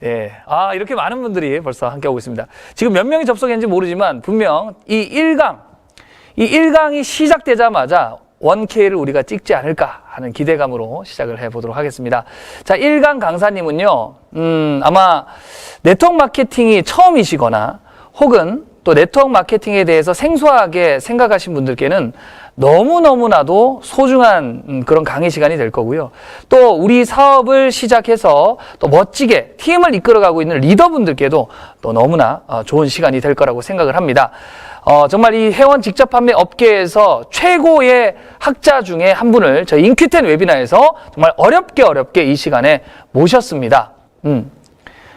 예. 아, 이렇게 많은 분들이 벌써 함께하고 있습니다. 지금 몇 명이 접속했는지 모르지만 분명 이 1강이 시작되자마자 1K를 우리가 찍지 않을까 하는 기대감으로 시작을 해보도록 하겠습니다. 자, 1강 강사님은요, 아마 네트워크 마케팅이 처음이시거나 혹은 또 네트워크 마케팅에 대해서 생소하게 생각하신 분들께는 너무너무나도 소중한 그런 강의 시간이 될 거고요. 또 우리 사업을 시작해서 또 멋지게 팀을 이끌어가고 있는 리더분들께도 또 너무나 좋은 시간이 될 거라고 생각을 합니다. 정말 이 회원 직접 판매 업계에서 최고의 학자 중에 한 분을 저희 인큐텐 웨비나에서 정말 어렵게 이 시간에 모셨습니다.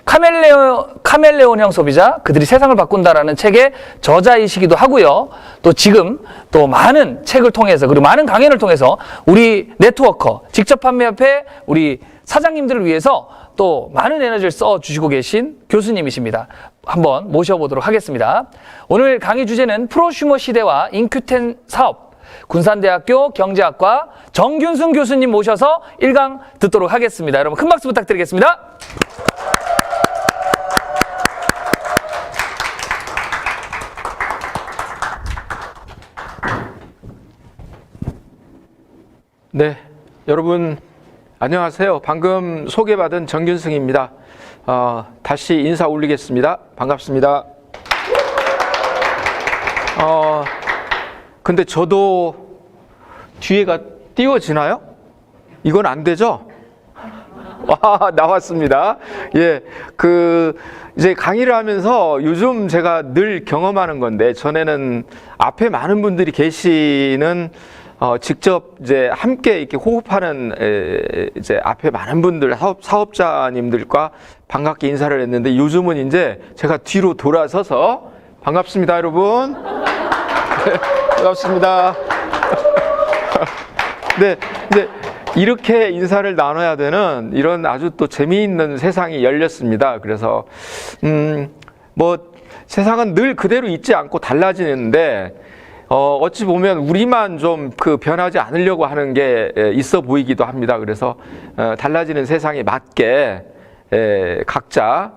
카멜레온형 소비자, 그들이 세상을 바꾼다라는 책의 저자이시기도 하고요. 또 지금 또 많은 책을 통해서 그리고 많은 강연을 통해서 우리 네트워커, 직접 판매협회 우리 사장님들을 위해서 또 많은 에너지를 써주시고 계신 교수님이십니다. 한번 모셔보도록 하겠습니다. 오늘 강의 주제는 프로슈머 시대와 인큐텐 사업, 군산대학교 경제학과 정균승 교수님 모셔서 1강 듣도록 하겠습니다. 여러분 큰 박수 부탁드리겠습니다. 네, 여러분 안녕하세요. 방금 소개받은 정균승입니다. 다시 인사 올리겠습니다. 반갑습니다. 근데 저도 뒤에가 띄워지나요? 이건 안 되죠? 와, 나왔습니다. 예, 이제 강의를 하면서 요즘 제가 늘 경험하는 건데, 전에는 앞에 많은 분들이 계시는 직접 이제 함께 이렇게 호흡하는 이제 앞에 많은 분들 사업자님들과 반갑게 인사를 했는데, 요즘은 이제 제가 뒤로 돌아서서 반갑습니다, 여러분. 네, 반갑습니다. 네, 이제 이렇게 인사를 나눠야 되는 이런 아주 또 재미있는 세상이 열렸습니다. 그래서 뭐 세상은 늘 그대로 있지 않고 달라지는데, 어찌 보면 우리만 좀 변하지 않으려고 하는 게 있어 보이기도 합니다. 그래서 달라지는 세상에 맞게 각자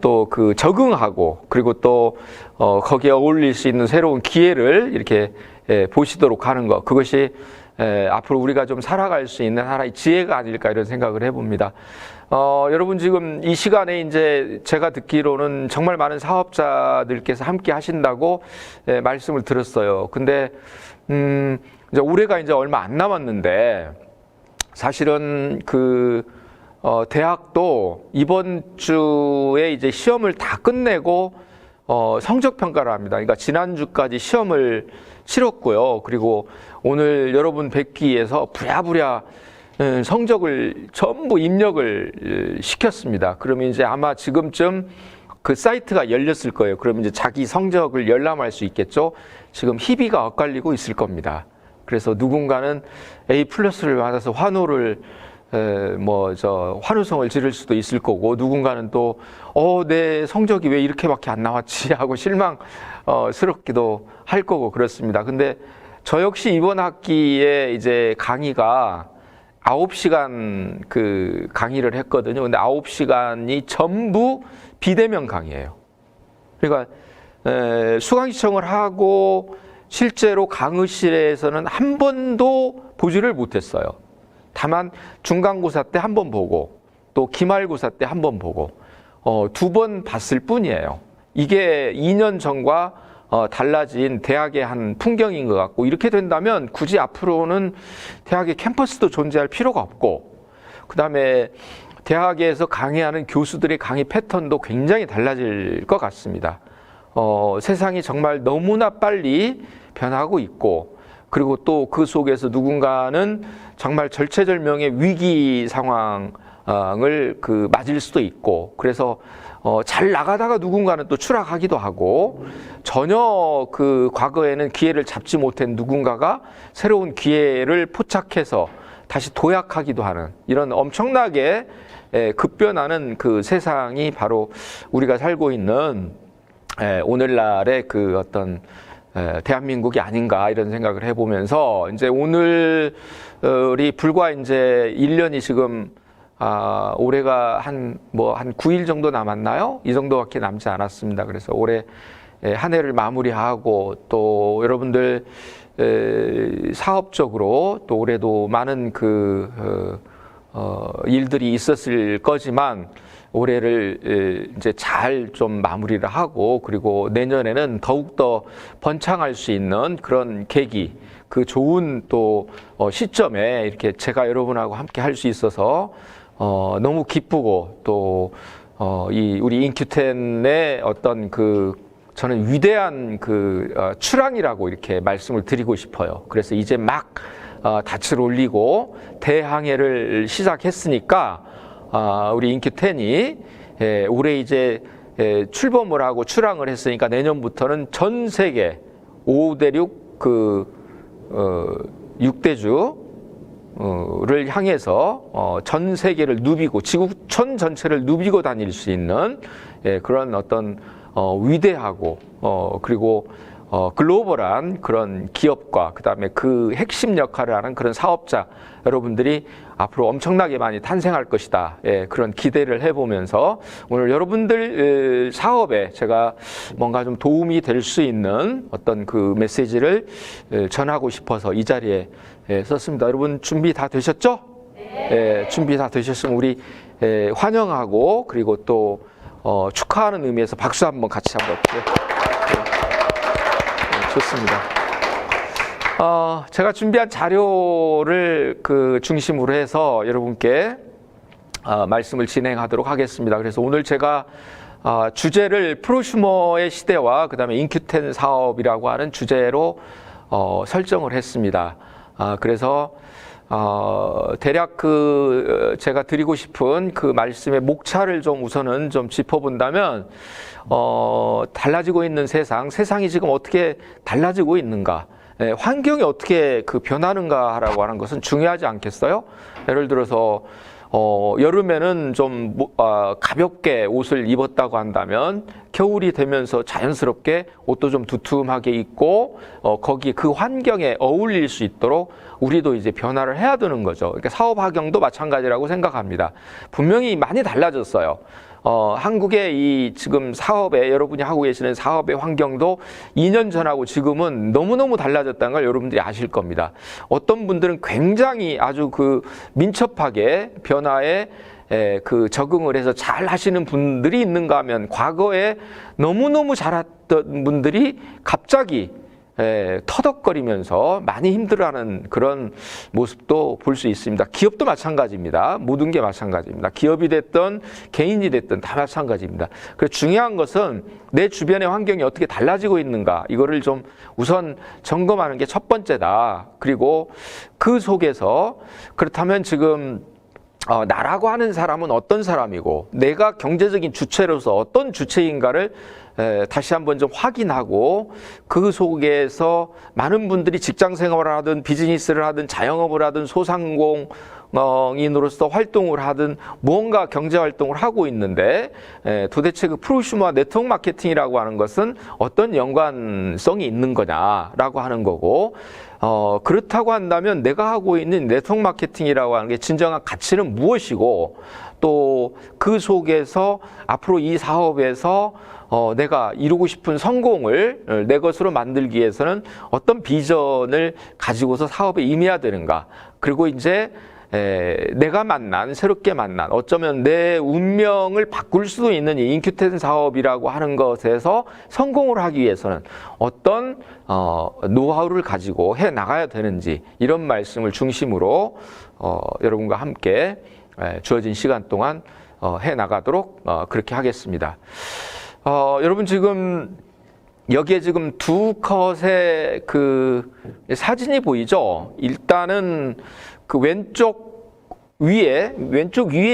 또 적응하고, 그리고 또 거기에 어울릴 수 있는 새로운 기회를 이렇게 보시도록 하는 것, 그것이 앞으로 우리가 좀 살아갈 수 있는 하나의 지혜가 아닐까, 이런 생각을 해봅니다. 여러분 지금 이 시간에 이제 제가 듣기로는 정말 많은 사업자들께서 함께 하신다고 말씀을 들었어요. 근데 이제 올해가 이제 얼마 안 남았는데, 사실은 대학도 이번 주에 이제 시험을 다 끝내고 성적 평가를 합니다. 그러니까 지난주까지 시험을 치렀고요. 그리고 오늘 여러분 뵙기 위해서 부랴부랴 성적을 전부 입력을 시켰습니다. 그러면 이제 아마 지금쯤 그 사이트가 열렸을 거예요. 그러면 이제 자기 성적을 열람할 수 있겠죠. 지금 희비가 엇갈리고 있을 겁니다. 그래서 누군가는 A+를 받아서 환호를 환호성을 지를 수도 있을 거고, 누군가는 또 내 성적이 왜 이렇게밖에 안 나왔지 하고 실망스럽기도 할 거고 그렇습니다. 근데 저 역시 이번 학기에 이제 강의가 9시간 강의를 했거든요. 근데 9시간이 전부 비대면 강의예요. 그러니까 수강 신청을 하고 실제로 강의실에서는 한 번도 보지를 못했어요. 다만 중간고사 때 한 번 보고, 또 기말고사 때 한 번 보고, 2번 봤을 뿐이에요. 이게 2년 전과 달라진 대학의 한 풍경인 것 같고, 이렇게 된다면 굳이 앞으로는 대학의 캠퍼스도 존재할 필요가 없고, 그 다음에 대학에서 강의하는 교수들의 강의 패턴도 굉장히 달라질 것 같습니다. 세상이 정말 너무나 빨리 변하고 있고, 그리고 또 그 속에서 누군가는 정말 절체절명의 위기 상황을 맞을 수도 있고, 그래서 잘 나가다가 누군가는 또 추락하기도 하고, 전혀 과거에는 기회를 잡지 못한 누군가가 새로운 기회를 포착해서 다시 도약하기도 하는, 이런 엄청나게 급변하는 세상이 바로 우리가 살고 있는 오늘날의 어떤 대한민국이 아닌가, 이런 생각을 해보면서, 이제 오늘이 불과 이제 1년이 지금 올해가 한 9일 정도 남았나요? 이 정도밖에 남지 않았습니다. 그래서 올해 한 해를 마무리하고 또 여러분들 사업적으로 또 올해도 많은 일들이 있었을 거지만 올해를 이제 잘 좀 마무리를 하고 그리고 내년에는 더욱더 번창할 수 있는 그런 계기, 그 좋은 또 시점에 이렇게 제가 여러분하고 함께 할 수 있어서 너무 기쁘고 또 우리 인큐텐의 어떤 저는 위대한 출항이라고 이렇게 말씀을 드리고 싶어요. 그래서 이제 막 닻을 올리고 대항해를 시작했으니까 우리 인큐텐이 올해 이제 출범을 하고 출항을 했으니까 내년부터는 전 세계 5대륙 6대주를 향해서 전 세계를 누비고 지구촌 전체를 누비고 다닐 수 있는 그런 어떤 위대하고 그리고 글로벌한 그런 기업과 그다음에 그 핵심 역할을 하는 그런 사업자 여러분들이 앞으로 엄청나게 많이 탄생할 것이다. 그런 기대를 해보면서 오늘 여러분들 사업에 제가 뭔가 좀 도움이 될 수 있는 어떤 그 메시지를 전하고 싶어서 이 자리에 썼습니다. 여러분 준비 다 되셨죠? 네. 준비 다 되셨으면 우리 환영하고 그리고 또 축하하는 의미에서 박수 한번 같이 한번 좋습니다. 제가 준비한 자료를 중심으로 해서 여러분께 말씀을 진행하도록 하겠습니다. 그래서 오늘 제가 주제를 프로슈머의 시대와 그다음에 인큐텐 사업이라고 하는 주제로 설정을 했습니다. 그래서 대략 제가 드리고 싶은 그 말씀의 목차를 좀 우선은 좀 짚어본다면 달라지고 있는 세상이 지금 어떻게 달라지고 있는가, 환경이 어떻게 변하는가라고 하는 것은 중요하지 않겠어요? 예를 들어서 여름에는 좀 가볍게 옷을 입었다고 한다면 겨울이 되면서 자연스럽게 옷도 좀 두툼하게 입고 거기 그 환경에 어울릴 수 있도록 우리도 이제 변화를 해야 되는 거죠. 그러니까 사업 환경도 마찬가지라고 생각합니다. 분명히 많이 달라졌어요. 한국의 이 지금 사업에 여러분이 하고 계시는 사업의 환경도 2년 전하고 지금은 너무너무 달라졌다는 걸 여러분들이 아실 겁니다. 어떤 분들은 굉장히 아주 민첩하게 변화에 적응을 해서 잘 하시는 분들이 있는가 하면 과거에 너무너무 잘했던 분들이 갑자기 터덕거리면서 많이 힘들어하는 그런 모습도 볼 수 있습니다. 기업도 마찬가지입니다. 모든 게 마찬가지입니다. 기업이 됐든 개인이 됐든 다 마찬가지입니다. 그래서 중요한 것은 내 주변의 환경이 어떻게 달라지고 있는가, 이거를 좀 우선 점검하는 게 첫 번째다. 그리고 그 속에서 그렇다면 지금 나라고 하는 사람은 어떤 사람이고 내가 경제적인 주체로서 어떤 주체인가를 다시 한번 좀 확인하고 그 속에서 많은 분들이 직장 생활을 하든 비즈니스를 하든 자영업을 하든 소상공인으로서 활동을 하든 무언가 경제 활동을 하고 있는데 도대체 그 프로슈머 네트워크 마케팅이라고 하는 것은 어떤 연관성이 있는 거냐라고 하는 거고, 그렇다고 한다면 내가 하고 있는 네트워크 마케팅이라고 하는 게 진정한 가치는 무엇이고 또 그 속에서 앞으로 이 사업에서 내가 이루고 싶은 성공을 내 것으로 만들기 위해서는 어떤 비전을 가지고서 사업에 임해야 되는가, 그리고 이제 내가 새롭게 만난 어쩌면 내 운명을 바꿀 수도 있는 이 인큐텐 사업이라고 하는 것에서 성공을 하기 위해서는 어떤 노하우를 가지고 해 나가야 되는지, 이런 말씀을 중심으로 여러분과 함께 주어진 시간 동안 해 나가도록 그렇게 하겠습니다. 여러분 지금 여기에 지금 두 컷의 사진이 보이죠? 일단은 왼쪽 위에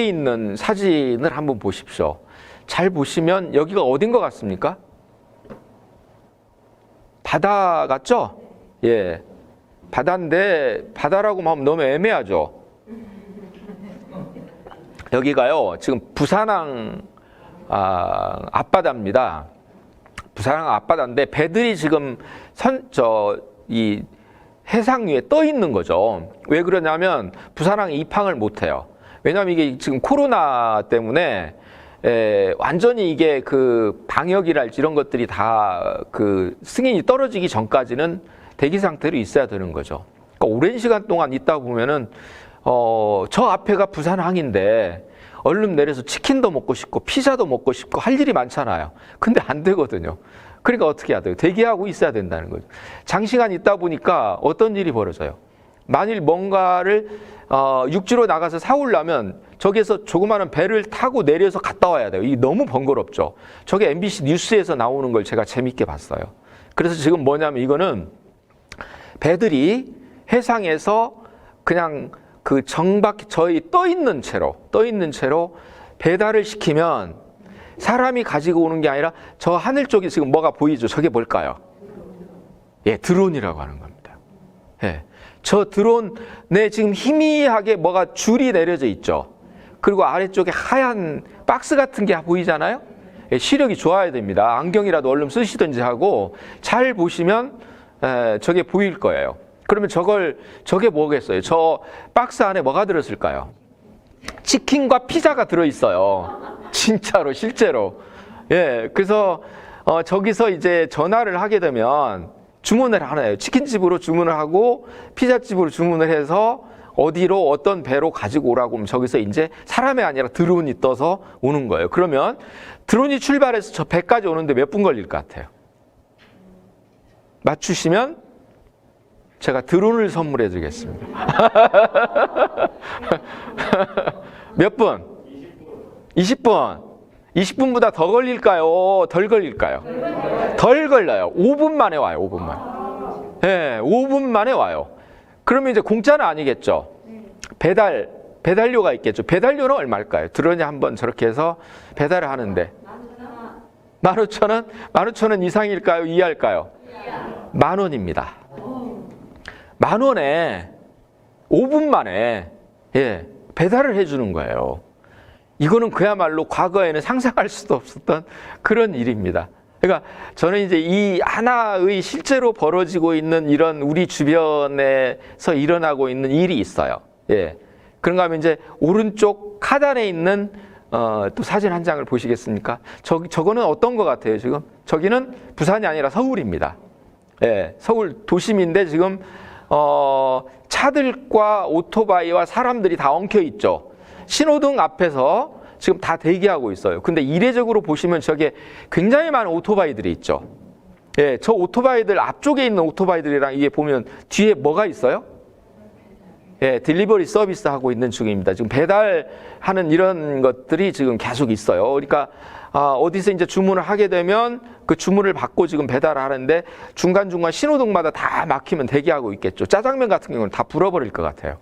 있는 사진을 한번 보십시오. 잘 보시면 여기가 어딘 것 같습니까? 바다 같죠? 예. 바다인데 바다라고 하면 너무 애매하죠? 여기가요, 지금 부산항 앞바다입니다. 부산항 앞바다인데 배들이 지금 이 해상 위에 떠 있는 거죠. 왜 그러냐면 부산항 입항을 못 해요. 왜냐하면 이게 지금 코로나 때문에 완전히 이게 그 방역이랄지 이런 것들이 다 그 승인이 떨어지기 전까지는 대기 상태로 있어야 되는 거죠. 그러니까 오랜 시간 동안 있다 보면은 저 앞에가 부산항인데 얼른 내려서 치킨도 먹고 싶고 피자도 먹고 싶고 할 일이 많잖아요. 근데 안 되거든요. 그러니까 어떻게 해야 돼요? 대기하고 있어야 된다는 거죠. 장시간 있다 보니까 어떤 일이 벌어져요? 만일 뭔가를 육지로 나가서 사오려면 저기에서 조그마한 배를 타고 내려서 갔다 와야 돼요. 이게 너무 번거롭죠. 저게 MBC 뉴스에서 나오는 걸 제가 재밌게 봤어요. 그래서 지금 뭐냐면 이거는 배들이 해상에서 그냥 그 정박히 저희 떠 있는 채로 배달을 시키면 사람이 가지고 오는 게 아니라 저 하늘 쪽에 지금 뭐가 보이죠? 저게 뭘까요? 예, 드론이라고 하는 겁니다. 예. 저 드론에 지금 희미하게 뭐가 줄이 내려져 있죠. 그리고 아래쪽에 하얀 박스 같은 게 보이잖아요. 예, 시력이 좋아야 됩니다. 안경이라도 얼른 쓰시든지 하고 잘 보시면 저게 보일 거예요. 그러면 저게 뭐겠어요? 저 박스 안에 뭐가 들었을까요? 치킨과 피자가 들어있어요. 진짜로, 실제로. 예, 그래서 저기서 이제 전화를 하게 되면 주문을 하나요. 치킨집으로 주문을 하고 피자집으로 주문을 해서 어디로 어떤 배로 가지고 오라고 하면 저기서 이제 사람이 아니라 드론이 떠서 오는 거예요. 그러면 드론이 출발해서 저 배까지 오는데 몇 분 걸릴 것 같아요? 맞추시면 제가 드론을 선물해 드리겠습니다. 몇 분? 20분. 20분보다 더 걸릴까요? 덜 걸릴까요? 덜 걸려요. 5분 만에 와요. 5분 만에. 네, 5분 만에 와요. 그러면 이제 공짜는 아니겠죠. 배달료가 있겠죠. 배달료는 얼마일까요? 드론이 한번 저렇게 해서 배달을 하는데 15,000원? 15,000원 이상일까요? 이하일까요? 10,000원입니다. 10,000원에 5분 만에 배달을 해주는 거예요. 이거는 그야말로 과거에는 상상할 수도 없었던 그런 일입니다. 그러니까 저는 이제 이 하나의 실제로 벌어지고 있는 이런 우리 주변에서 일어나고 있는 일이 있어요. 예. 그런가 하면 이제 오른쪽 하단에 있는 또 사진 한 장을 보시겠습니까? 저거는 어떤 것 같아요, 지금? 저기는 부산이 아니라 서울입니다. 예. 서울 도심인데 지금 차들과 오토바이와 사람들이 다 엉켜 있죠. 신호등 앞에서 지금 다 대기하고 있어요. 근데 이례적으로 보시면 저게 굉장히 많은 오토바이들이 있죠. 예, 저 오토바이들 앞쪽에 있는 오토바이들이랑 이게 보면 뒤에 뭐가 있어요? 예, 딜리버리 서비스 하고 있는 중입니다. 지금 배달하는 이런 것들이 지금 계속 있어요. 그러니까 어디서 이제 주문을 하게 되면 그 주문을 받고 지금 배달을 하는데 중간중간 신호등마다 다 막히면 대기하고 있겠죠. 짜장면 같은 경우는 다 불어버릴 것 같아요.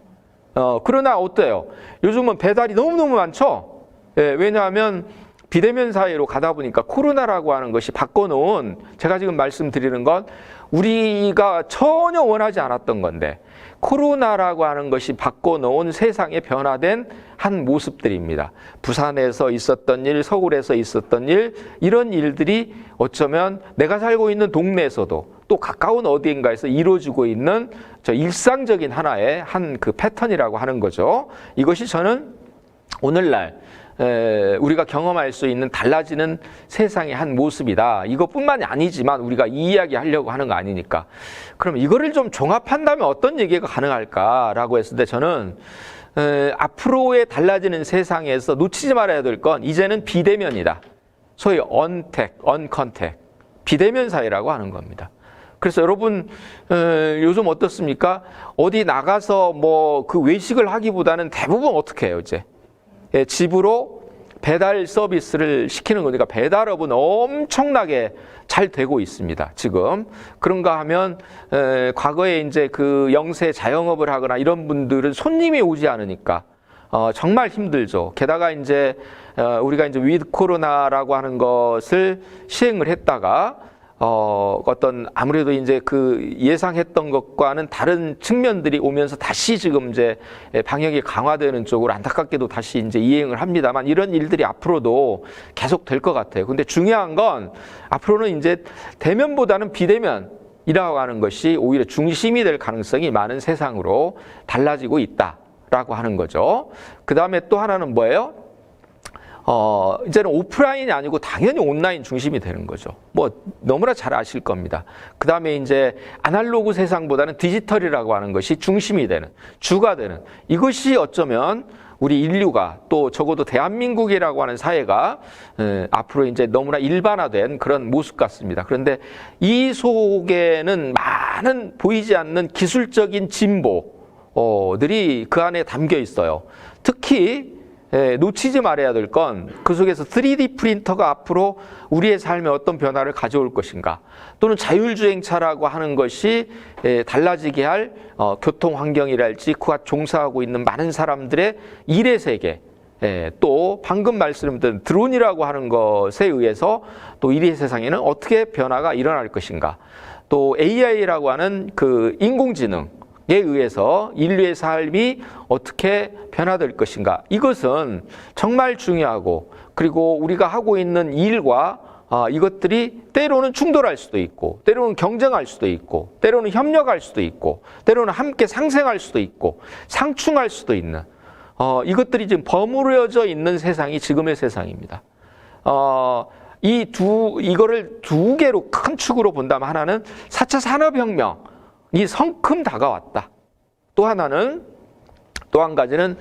그러나 어때요? 요즘은 배달이 너무너무 많죠? 예, 왜냐하면 비대면 사회로 가다 보니까 코로나라고 하는 것이 바꿔놓은, 제가 지금 말씀드리는 건 우리가 전혀 원하지 않았던 건데 코로나라고 하는 것이 바꿔놓은 세상에 변화된 한 모습들입니다. 부산에서 있었던 일, 서울에서 있었던 일, 이런 일들이 어쩌면 내가 살고 있는 동네에서도 또 가까운 어디인가에서 이루어지고 있는 저 일상적인 하나의 한 그 패턴이라고 하는 거죠. 이것이 저는 오늘날 우리가 경험할 수 있는 달라지는 세상의 한 모습이다. 이것뿐만이 아니지만 우리가 이 이야기 하려고 하는 거 아니니까. 그럼 이거를 좀 종합한다면 어떤 얘기가 가능할까라고 했을 때 저는 앞으로의 달라지는 세상에서 놓치지 말아야 될 건 이제는 비대면이다. 소위 언컨택, 비대면 사회라고 하는 겁니다. 그래서 여러분 요즘 어떻습니까? 어디 나가서 뭐 그 외식을 하기보다는 대부분 어떻게 해요, 이제? 집으로 배달 서비스를 시키는 거니까 배달업은 엄청나게 잘 되고 있습니다, 지금. 그런가 하면 과거에 이제 그 영세 자영업을 하거나 이런 분들은 손님이 오지 않으니까 정말 힘들죠. 게다가 이제 우리가 이제 위드 코로나라고 하는 것을 시행을 했다가 어떤 아무래도 이제 그 예상했던 것과는 다른 측면들이 오면서 다시 지금 이제 방역이 강화되는 쪽으로 안타깝게도 다시 이제 이행을 합니다만 이런 일들이 앞으로도 계속 될 것 같아요. 근데 중요한 건 앞으로는 이제 대면보다는 비대면이라고 하는 것이 오히려 중심이 될 가능성이 많은 세상으로 달라지고 있다. 라고 하는 거죠. 그 다음에 또 하나는 뭐예요? 이제는 오프라인이 아니고 당연히 온라인 중심이 되는 거죠. 뭐 너무나 잘 아실 겁니다. 그 다음에 이제 아날로그 세상보다는 디지털이라고 하는 것이 중심이 되는, 주가 되는, 이것이 어쩌면 우리 인류가 또 적어도 대한민국이라고 하는 사회가 앞으로 이제 너무나 일반화된 그런 모습 같습니다. 그런데 이 속에는 많은 보이지 않는 기술적인 진보들이 그 안에 담겨 있어요. 특히 놓치지 말아야 될 건 그 속에서 3D 프린터가 앞으로 우리의 삶에 어떤 변화를 가져올 것인가, 또는 자율주행차라고 하는 것이 달라지게 할 교통 환경이랄지 그와 종사하고 있는 많은 사람들의 일의 세계, 또 방금 말씀드린 드론이라고 하는 것에 의해서 또 일의 세상에는 어떻게 변화가 일어날 것인가, 또 AI라고 하는 그 인공지능 에 의해서 인류의 삶이 어떻게 변화될 것인가, 이것은 정말 중요하고, 그리고 우리가 하고 있는 일과 이것들이 때로는 충돌할 수도 있고, 때로는 경쟁할 수도 있고, 때로는 협력할 수도 있고, 때로는 함께 상생할 수도 있고, 상충할 수도 있는 이것들이 지금 버무려져 있는 세상이 지금의 세상입니다. 이거를 두 개로 큰 축으로 본다면, 하나는 4차 산업혁명이 성큼 다가왔다. 또 하나는, 또 한 가지는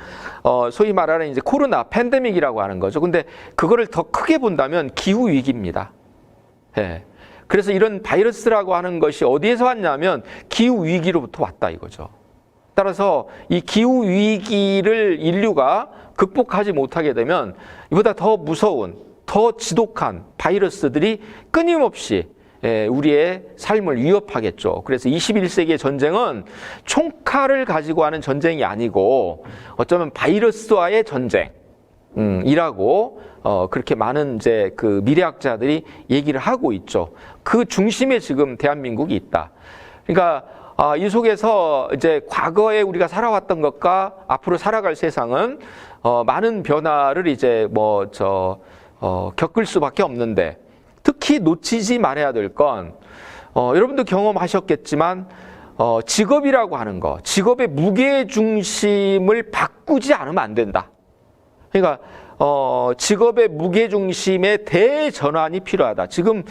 소위 말하는 이제 코로나 팬데믹이라고 하는 거죠. 근데 그거를 더 크게 본다면 기후 위기입니다. 그래서 이런 바이러스라고 하는 것이 어디에서 왔냐면 기후 위기로부터 왔다 이거죠. 따라서 이 기후 위기를 인류가 극복하지 못하게 되면 이보다 더 무서운, 더 지독한 바이러스들이 끊임없이 우리의 삶을 위협하겠죠. 그래서 21세기의 전쟁은 총칼을 가지고 하는 전쟁이 아니고 어쩌면 바이러스와의 전쟁이라고 그렇게 많은 이제 그 미래학자들이 얘기를 하고 있죠. 그 중심에 지금 대한민국이 있다. 그러니까 이 속에서 이제 과거에 우리가 살아왔던 것과 앞으로 살아갈 세상은 많은 변화를 이제 겪을 수밖에 없는데, 특히 놓치지 말아야 될 건 여러분도 경험하셨겠지만 직업이라고 하는 거, 직업의 무게 중심을 바꾸지 않으면 안 된다. 그러니까 직업의 무게 중심의 대전환이 필요하다. 지금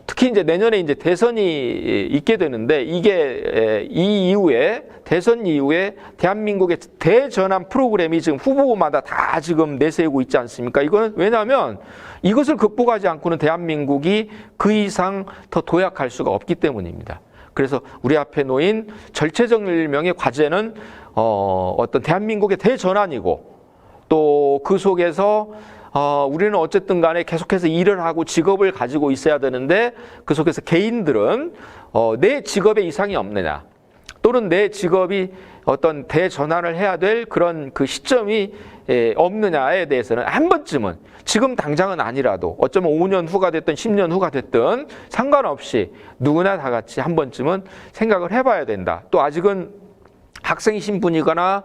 특히 이제 내년에 이제 대선이 있게 되는데, 이게 이 이후에, 대선 이후에 대한민국의 대전환 프로그램이 지금 후보마다 다 지금 내세우고 있지 않습니까? 이거는 왜냐하면 이것을 극복하지 않고는 대한민국이 그 이상 더 도약할 수가 없기 때문입니다. 그래서 우리 앞에 놓인 절체절명의 과제는 어떤 대한민국의 대전환이고, 또 그 속에서 우리는 어쨌든 간에 계속해서 일을 하고 직업을 가지고 있어야 되는데, 그 속에서 개인들은 내 직업에 이상이 없느냐, 또는 내 직업이 어떤 대전환을 해야 될 그런 그 시점이 없느냐에 대해서는 한 번쯤은, 지금 당장은 아니라도 어쩌면 5년 후가 됐든 10년 후가 됐든 상관없이 누구나 다 같이 한 번쯤은 생각을 해봐야 된다. 또 아직은 학생 신분이거나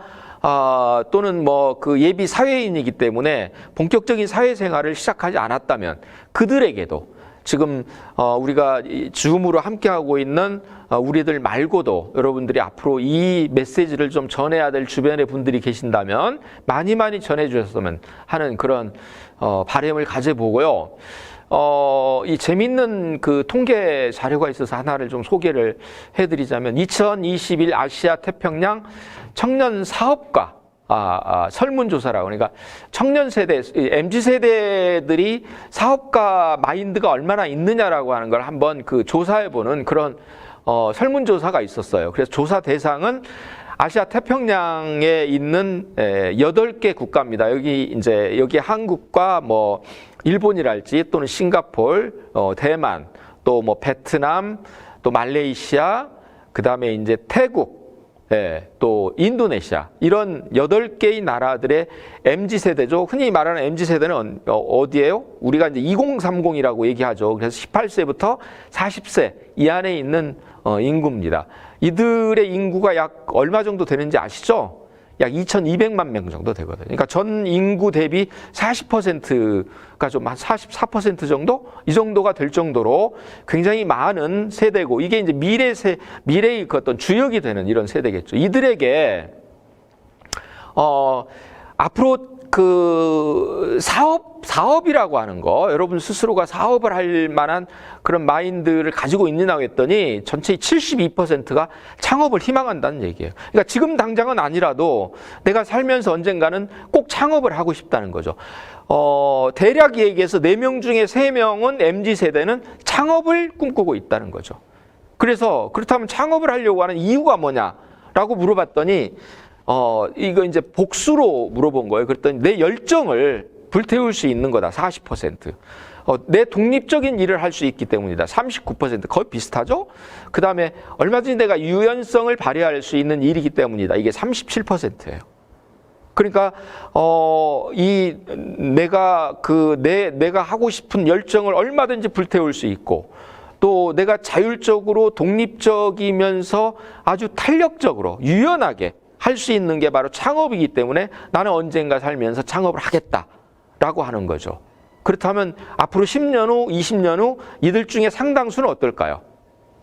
또는 그 예비 사회인이기 때문에 본격적인 사회생활을 시작하지 않았다면, 그들에게도 지금 우리가 줌으로 함께하고 있는 우리들 말고도 여러분들이 앞으로 이 메시지를 좀 전해야 될 주변의 분들이 계신다면 많이 전해주셨으면 하는 그런 바람을 가져보고요. 이 재밌는 그 통계 자료가 있어서 하나를 좀 소개를 해드리자면, 2021 아시아 태평양 청년 사업가 설문조사라고, 그러니까 청년 세대, MZ 세대들이 사업가 마인드가 얼마나 있느냐라고 하는 걸 한번 그 조사해보는 그런 설문조사가 있었어요. 그래서 조사 대상은 아시아 태평양에 있는 8개 국가입니다. 여기 한국과 일본이랄지, 또는 싱가포르, 대만, 또 베트남, 또 말레이시아, 그 다음에 이제 태국, 또 인도네시아, 이런 8개의 나라들의 MZ세대죠. 흔히 말하는 MZ세대는 어디예요? 우리가 이제 2030이라고 얘기하죠. 그래서 18세부터 40세 이 안에 있는 인구입니다. 이들의 인구가 약 얼마 정도 되는지 아시죠? 약 2,200만 명 정도 되거든요. 그러니까 전 인구 대비 40%가 좀 한 44% 정도? 이 정도가 될 정도로 굉장히 많은 세대고, 이게 이제 미래의 그 어떤 주역이 되는 이런 세대겠죠. 이들에게 앞으로 그 사업이라고 하는 거, 여러분 스스로가 사업을 할 만한 그런 마인드를 가지고 있느냐고 했더니 전체의 72%가 창업을 희망한다는 얘기예요. 그러니까 지금 당장은 아니라도 내가 살면서 언젠가는 꼭 창업을 하고 싶다는 거죠. 대략 얘기해서 4명 중에 3명은 MZ세대는 창업을 꿈꾸고 있다는 거죠. 그래서 그렇다면 창업을 하려고 하는 이유가 뭐냐라고 물어봤더니 이거 이제 복수로 물어본 거예요. 그랬더니 내 열정을 불태울 수 있는 거다. 40%. 내 독립적인 일을 할 수 있기 때문이다. 39%. 거의 비슷하죠? 그 다음에 얼마든지 내가 유연성을 발휘할 수 있는 일이기 때문이다. 이게 37%예요. 그러니까 내가 하고 싶은 열정을 얼마든지 불태울 수 있고, 또 내가 자율적으로 독립적이면서 아주 탄력적으로 유연하게 할 수 있는 게 바로 창업이기 때문에 나는 언젠가 살면서 창업을 하겠다라고 하는 거죠. 그렇다면 앞으로 10년 후, 20년 후 이들 중에 상당수는 어떨까요?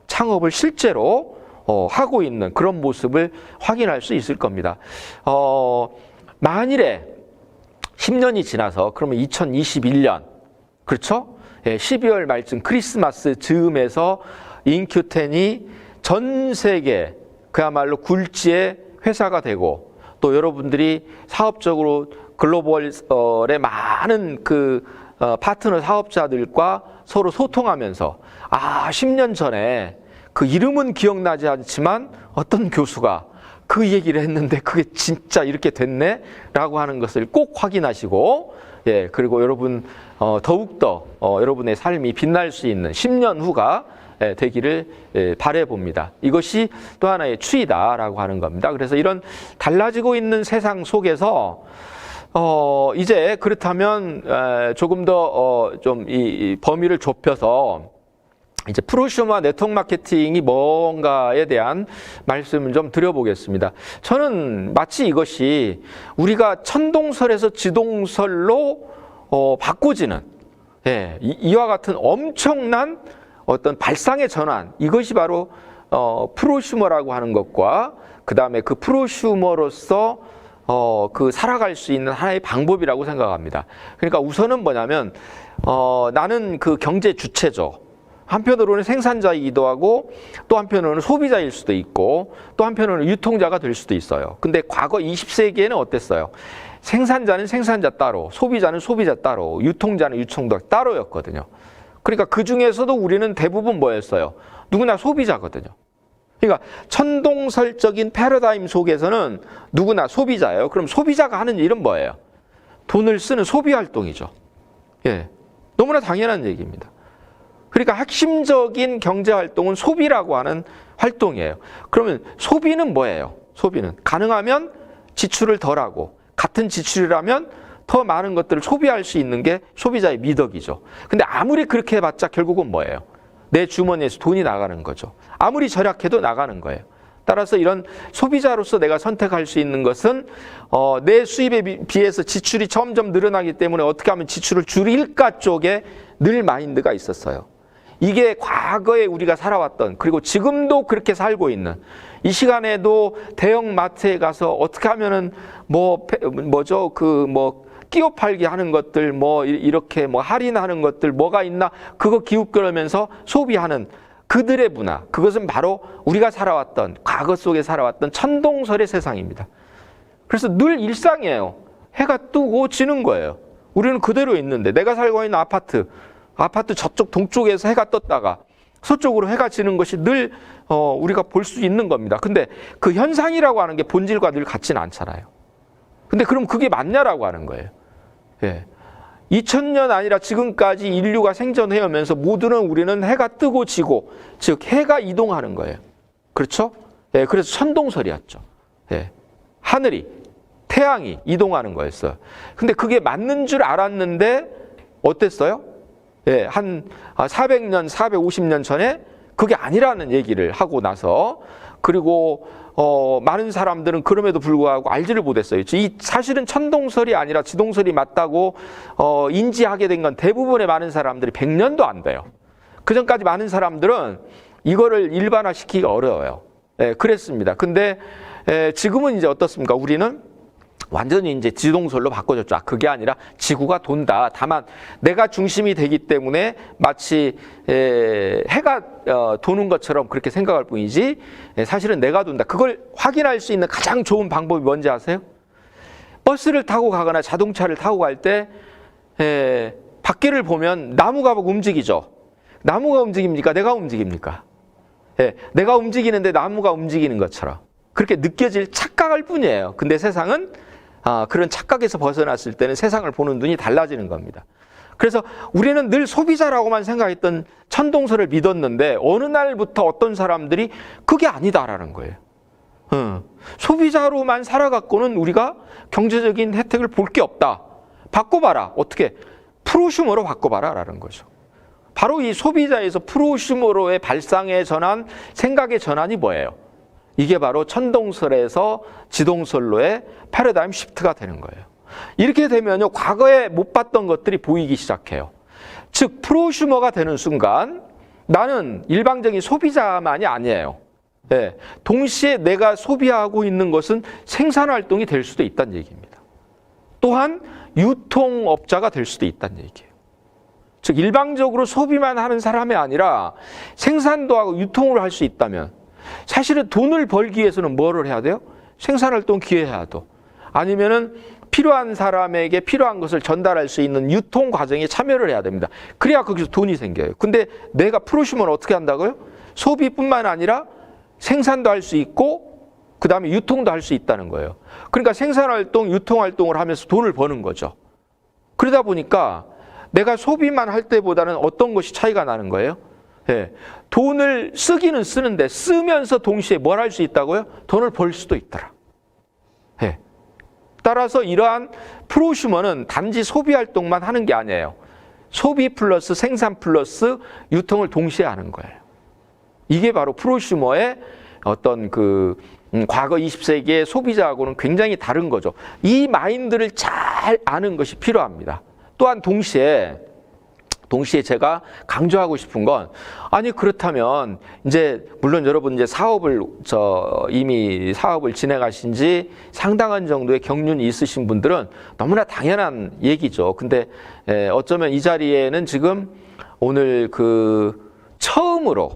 창업을 실제로 하고 있는 그런 모습을 확인할 수 있을 겁니다. 만일에 10년이 지나서 그러면 2021년, 그렇죠? 12월 말쯤 크리스마스 즈음에서 인큐텐이 전 세계 그야말로 굴지의 회사가 되고, 또 여러분들이 사업적으로 글로벌의 많은 그 파트너 사업자들과 서로 소통하면서 10년 전에 그 이름은 기억나지 않지만 어떤 교수가 그 얘기를 했는데 그게 진짜 이렇게 됐네 라고 하는 것을 꼭 확인하시고, 그리고 여러분 더욱더 여러분의 삶이 빛날 수 있는 10년 후가 되기를 바라봅니다. 이것이 또 하나의 추이다라고 하는 겁니다. 그래서 이런 달라지고 있는 세상 속에서 이제 그렇다면 조금 더 좀 이 범위를 좁혀서 이제 프로슈머 네트워크 마케팅이 뭔가에 대한 말씀을 좀 드려보겠습니다. 저는 마치 이것이 우리가 천동설에서 지동설로 바꿔지는 이와 같은 엄청난 어떤 발상의 전환, 이것이 바로 프로슈머라고 하는 것과 그 다음에 그 프로슈머로서 그 살아갈 수 있는 하나의 방법이라고 생각합니다. 그러니까 우선은 뭐냐면 나는 그 경제 주체죠. 한편으로는 생산자이기도 하고, 또 한편으로는 소비자일 수도 있고, 또 한편으로는 유통자가 될 수도 있어요. 근데 과거 20세기에는 어땠어요? 생산자는 생산자 따로, 소비자는 소비자 따로, 유통자는 유통자 따로였거든요. 그러니까 그 중에서도 우리는 대부분 뭐였어요? 누구나 소비자거든요. 그러니까 천동설적인 패러다임 속에서는 누구나 소비자예요. 그럼 소비자가 하는 일은 뭐예요? 돈을 쓰는 소비 활동이죠. 너무나 당연한 얘기입니다. 그러니까 핵심적인 경제 활동은 소비라고 하는 활동이에요. 그러면 소비는 뭐예요? 소비는 가능하면 지출을 덜하고, 같은 지출이라면 더 많은 것들을 소비할 수 있는 게 소비자의 미덕이죠. 근데 아무리 그렇게 해봤자 결국은 뭐예요? 내 주머니에서 돈이 나가는 거죠. 아무리 절약해도 나가는 거예요. 따라서 이런 소비자로서 내가 선택할 수 있는 것은 내 수입에 비해서 지출이 점점 늘어나기 때문에 어떻게 하면 지출을 줄일까 쪽에 늘 마인드가 있었어요. 이게 과거에 우리가 살아왔던, 그리고 지금도 그렇게 살고 있는, 이 시간에도 대형 마트에 가서 어떻게 하면은 끼워 팔기 하는 것들, 이렇게 할인하는 것들 뭐가 있나, 그거 기웃거리면서 소비하는 그들의 문화, 그것은 바로 우리가 살아왔던, 과거 속에 살아왔던 천동설의 세상입니다. 그래서 늘 일상이에요. 해가 뜨고 지는 거예요. 우리는 그대로 있는데, 내가 살고 있는 아파트 저쪽 동쪽에서 해가 떴다가 서쪽으로 해가 지는 것이 늘 우리가 볼 수 있는 겁니다. 근데 그 현상이라고 하는 게 본질과 늘 같지는 않잖아요. 근데 그럼 그게 맞냐라고 하는 거예요. 2000년 아니라 지금까지 인류가 생존해오면서 모두는 우리는 해가 뜨고 지고, 즉 해가 이동하는 거예요. 그렇죠? 그래서 천동설이었죠. 하늘이, 태양이 이동하는 거였어요. 근데 그게 맞는 줄 알았는데 어땠어요? 한 400년, 450년 전에 그게 아니라는 얘기를 하고 나서, 그리고 많은 사람들은 그럼에도 불구하고 알지를 못했어요. 이 사실은 천동설이 아니라 지동설이 맞다고 인지하게 된 건 대부분의 많은 사람들이 100년도 안 돼요. 그 전까지 많은 사람들은 이거를 일반화시키기가 어려워요. 그랬습니다. 근데 지금은 이제 어떻습니까? 우리는 완전히 이제 지동설로 바꿔줬죠. 그게 아니라 지구가 돈다. 다만 내가 중심이 되기 때문에 마치 해가 도는 것처럼 그렇게 생각할 뿐이지 사실은 내가 돈다. 그걸 확인할 수 있는 가장 좋은 방법이 뭔지 아세요? 버스를 타고 가거나 자동차를 타고 갈 때 밖에를 보면 나무가 움직이죠. 나무가 움직입니까? 내가 움직입니까? 내가 움직이는데 나무가 움직이는 것처럼 그렇게 느껴질 착각할 뿐이에요. 근데 세상은 그런 착각에서 벗어났을 때는 세상을 보는 눈이 달라지는 겁니다. 그래서 우리는 늘 소비자라고만 생각했던 천동설을 믿었는데 어느 날부터 어떤 사람들이 그게 아니다라는 거예요. 소비자로만 살아갖고는 우리가 경제적인 혜택을 볼 게 없다. 바꿔봐라. 어떻게? 프로슈머로 바꿔봐라 라는 거죠. 바로 이 소비자에서 프로슈머로의 발상의 전환, 생각의 전환이 뭐예요? 이게 바로 천동설에서 지동설로의 패러다임 시프트가 되는 거예요. 이렇게 되면요, 과거에 못 봤던 것들이 보이기 시작해요. 즉, 프로슈머가 되는 순간 나는 일방적인 소비자만이 아니에요. 동시에 내가 소비하고 있는 것은 생산활동이 될 수도 있다는 얘기입니다. 또한 유통업자가 될 수도 있다는 얘기예요. 즉, 일방적으로 소비만 하는 사람이 아니라 생산도 하고 유통을 할 수 있다면 사실은 돈을 벌기 위해서는 뭐를 해야 돼요? 생산활동 기회해야 돼. 아니면은 필요한 사람에게 필요한 것을 전달할 수 있는 유통 과정에 참여를 해야 됩니다. 그래야 거기서 돈이 생겨요. 근데 내가 프로슈머는 어떻게 한다고요? 소비뿐만 아니라 생산도 할 수 있고 그 다음에 유통도 할 수 있다는 거예요. 그러니까 생산활동, 유통활동을 하면서 돈을 버는 거죠. 그러다 보니까 내가 소비만 할 때보다는 어떤 것이 차이가 나는 거예요? 돈을 쓰기는 쓰는데 쓰면서 동시에 뭘 할 수 있다고요? 돈을 벌 수도 있더라. 따라서 이러한 프로슈머는 단지 소비활동만 하는 게 아니에요. 소비 플러스 생산 플러스 유통을 동시에 하는 거예요. 이게 바로 프로슈머의 어떤 과거 20세기의 소비자하고는 굉장히 다른 거죠. 이 마인드를 잘 아는 것이 필요합니다. 또한 동시에 제가 강조하고 싶은 건, 아니 그렇다면 이제 물론 여러분 이제 이미 사업을 진행하신 지 상당한 정도의 경륜이 있으신 분들은 너무나 당연한 얘기죠. 근데 어쩌면 이 자리에는 지금 오늘 처음으로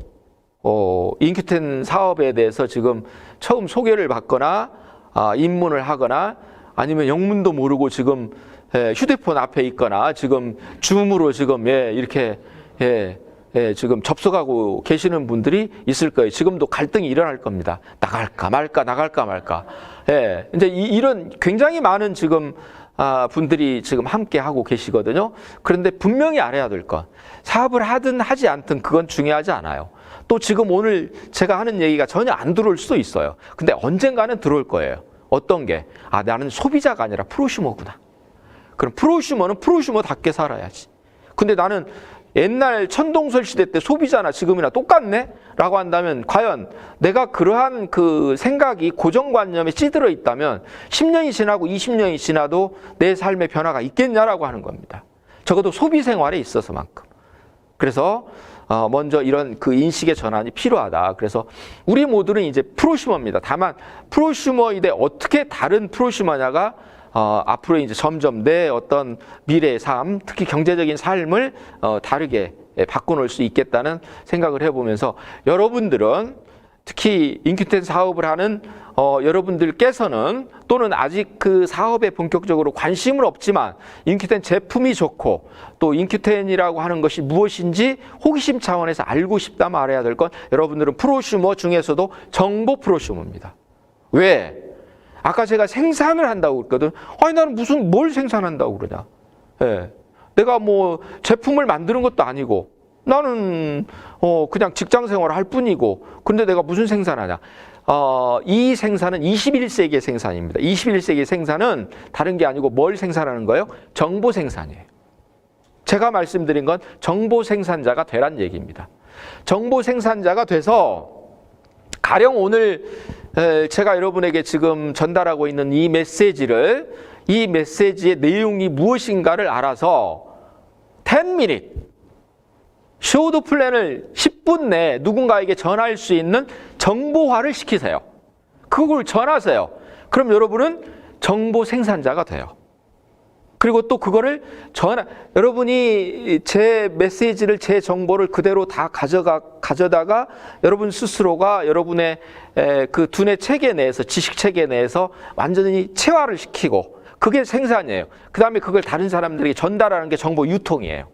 인큐텐 사업에 대해서 지금 처음 소개를 받거나 입문을 하거나 아니면 영문도 모르고 지금 휴대폰 앞에 있거나 지금 줌으로 지금 이렇게 지금 접속하고 계시는 분들이 있을 거예요. 지금도 갈등이 일어날 겁니다. 나갈까 말까, 나갈까 말까. 이제 이런 굉장히 많은 지금 분들이 지금 함께 하고 계시거든요. 그런데 분명히 알아야 될 건, 사업을 하든 하지 않든 그건 중요하지 않아요. 또 지금 오늘 제가 하는 얘기가 전혀 안 들어올 수도 있어요. 근데 언젠가는 들어올 거예요. 어떤 게? 나는 소비자가 아니라 프로슈머구나. 그럼 프로슈머는 프로슈머답게 살아야지. 근데 나는 옛날 천동설 시대 때 소비자나 지금이나 똑같네? 라고 한다면 과연 내가 그러한 생각이 고정관념에 찌들어 있다면 10년이 지나고 20년이 지나도 내 삶의 변화가 있겠냐라고 하는 겁니다. 적어도 소비 생활에 있어서만큼. 그래서 먼저 이런 인식의 전환이 필요하다. 그래서 우리 모두는 이제 프로슈머입니다. 다만 프로슈머인데 어떻게 다른 프로슈머냐가 앞으로 이제 점점 내 어떤 미래의 삶, 특히 경제적인 삶을 다르게 바꿔놓을 수 있겠다는 생각을 해보면서, 여러분들은 특히 인큐텐 사업을 하는 여러분들께서는, 또는 아직 그 사업에 본격적으로 관심은 없지만 인큐텐 제품이 좋고 또 인큐텐이라고 하는 것이 무엇인지 호기심 차원에서 알고 싶다 말해야 될 건, 여러분들은 프로슈머 중에서도 정보 프로슈머입니다. 왜? 아까 제가 생산을 한다고 그랬거든. 아니 나는 뭘 생산한다고 그러냐. 내가 뭐 제품을 만드는 것도 아니고 나는 그냥 직장 생활을 할 뿐이고, 근데 내가 무슨 생산하냐. 이 생산은 21세기의 생산입니다. 21세기의 생산은 다른 게 아니고 뭘 생산하는 거예요? 정보 생산이에요. 제가 말씀드린 건 정보 생산자가 되란 얘기입니다. 정보 생산자가 돼서 가령 오늘 제가 여러분에게 지금 전달하고 있는 이 메시지의 내용이 무엇인가를 알아서 10minute 쇼드 플랜을 10분 내에 누군가에게 전할 수 있는 정보화를 시키세요. 그걸 전하세요. 그럼 여러분은 정보 생산자가 돼요. 그리고 또 그거를 여러분이 제 메시지를, 제 정보를 그대로 다 가져다가 여러분 스스로가 여러분의 그 두뇌 체계 내에서, 지식 체계 내에서 완전히 체화를 시키고, 그게 생산이에요. 그 다음에 그걸 다른 사람들에게 전달하는 게 정보 유통이에요.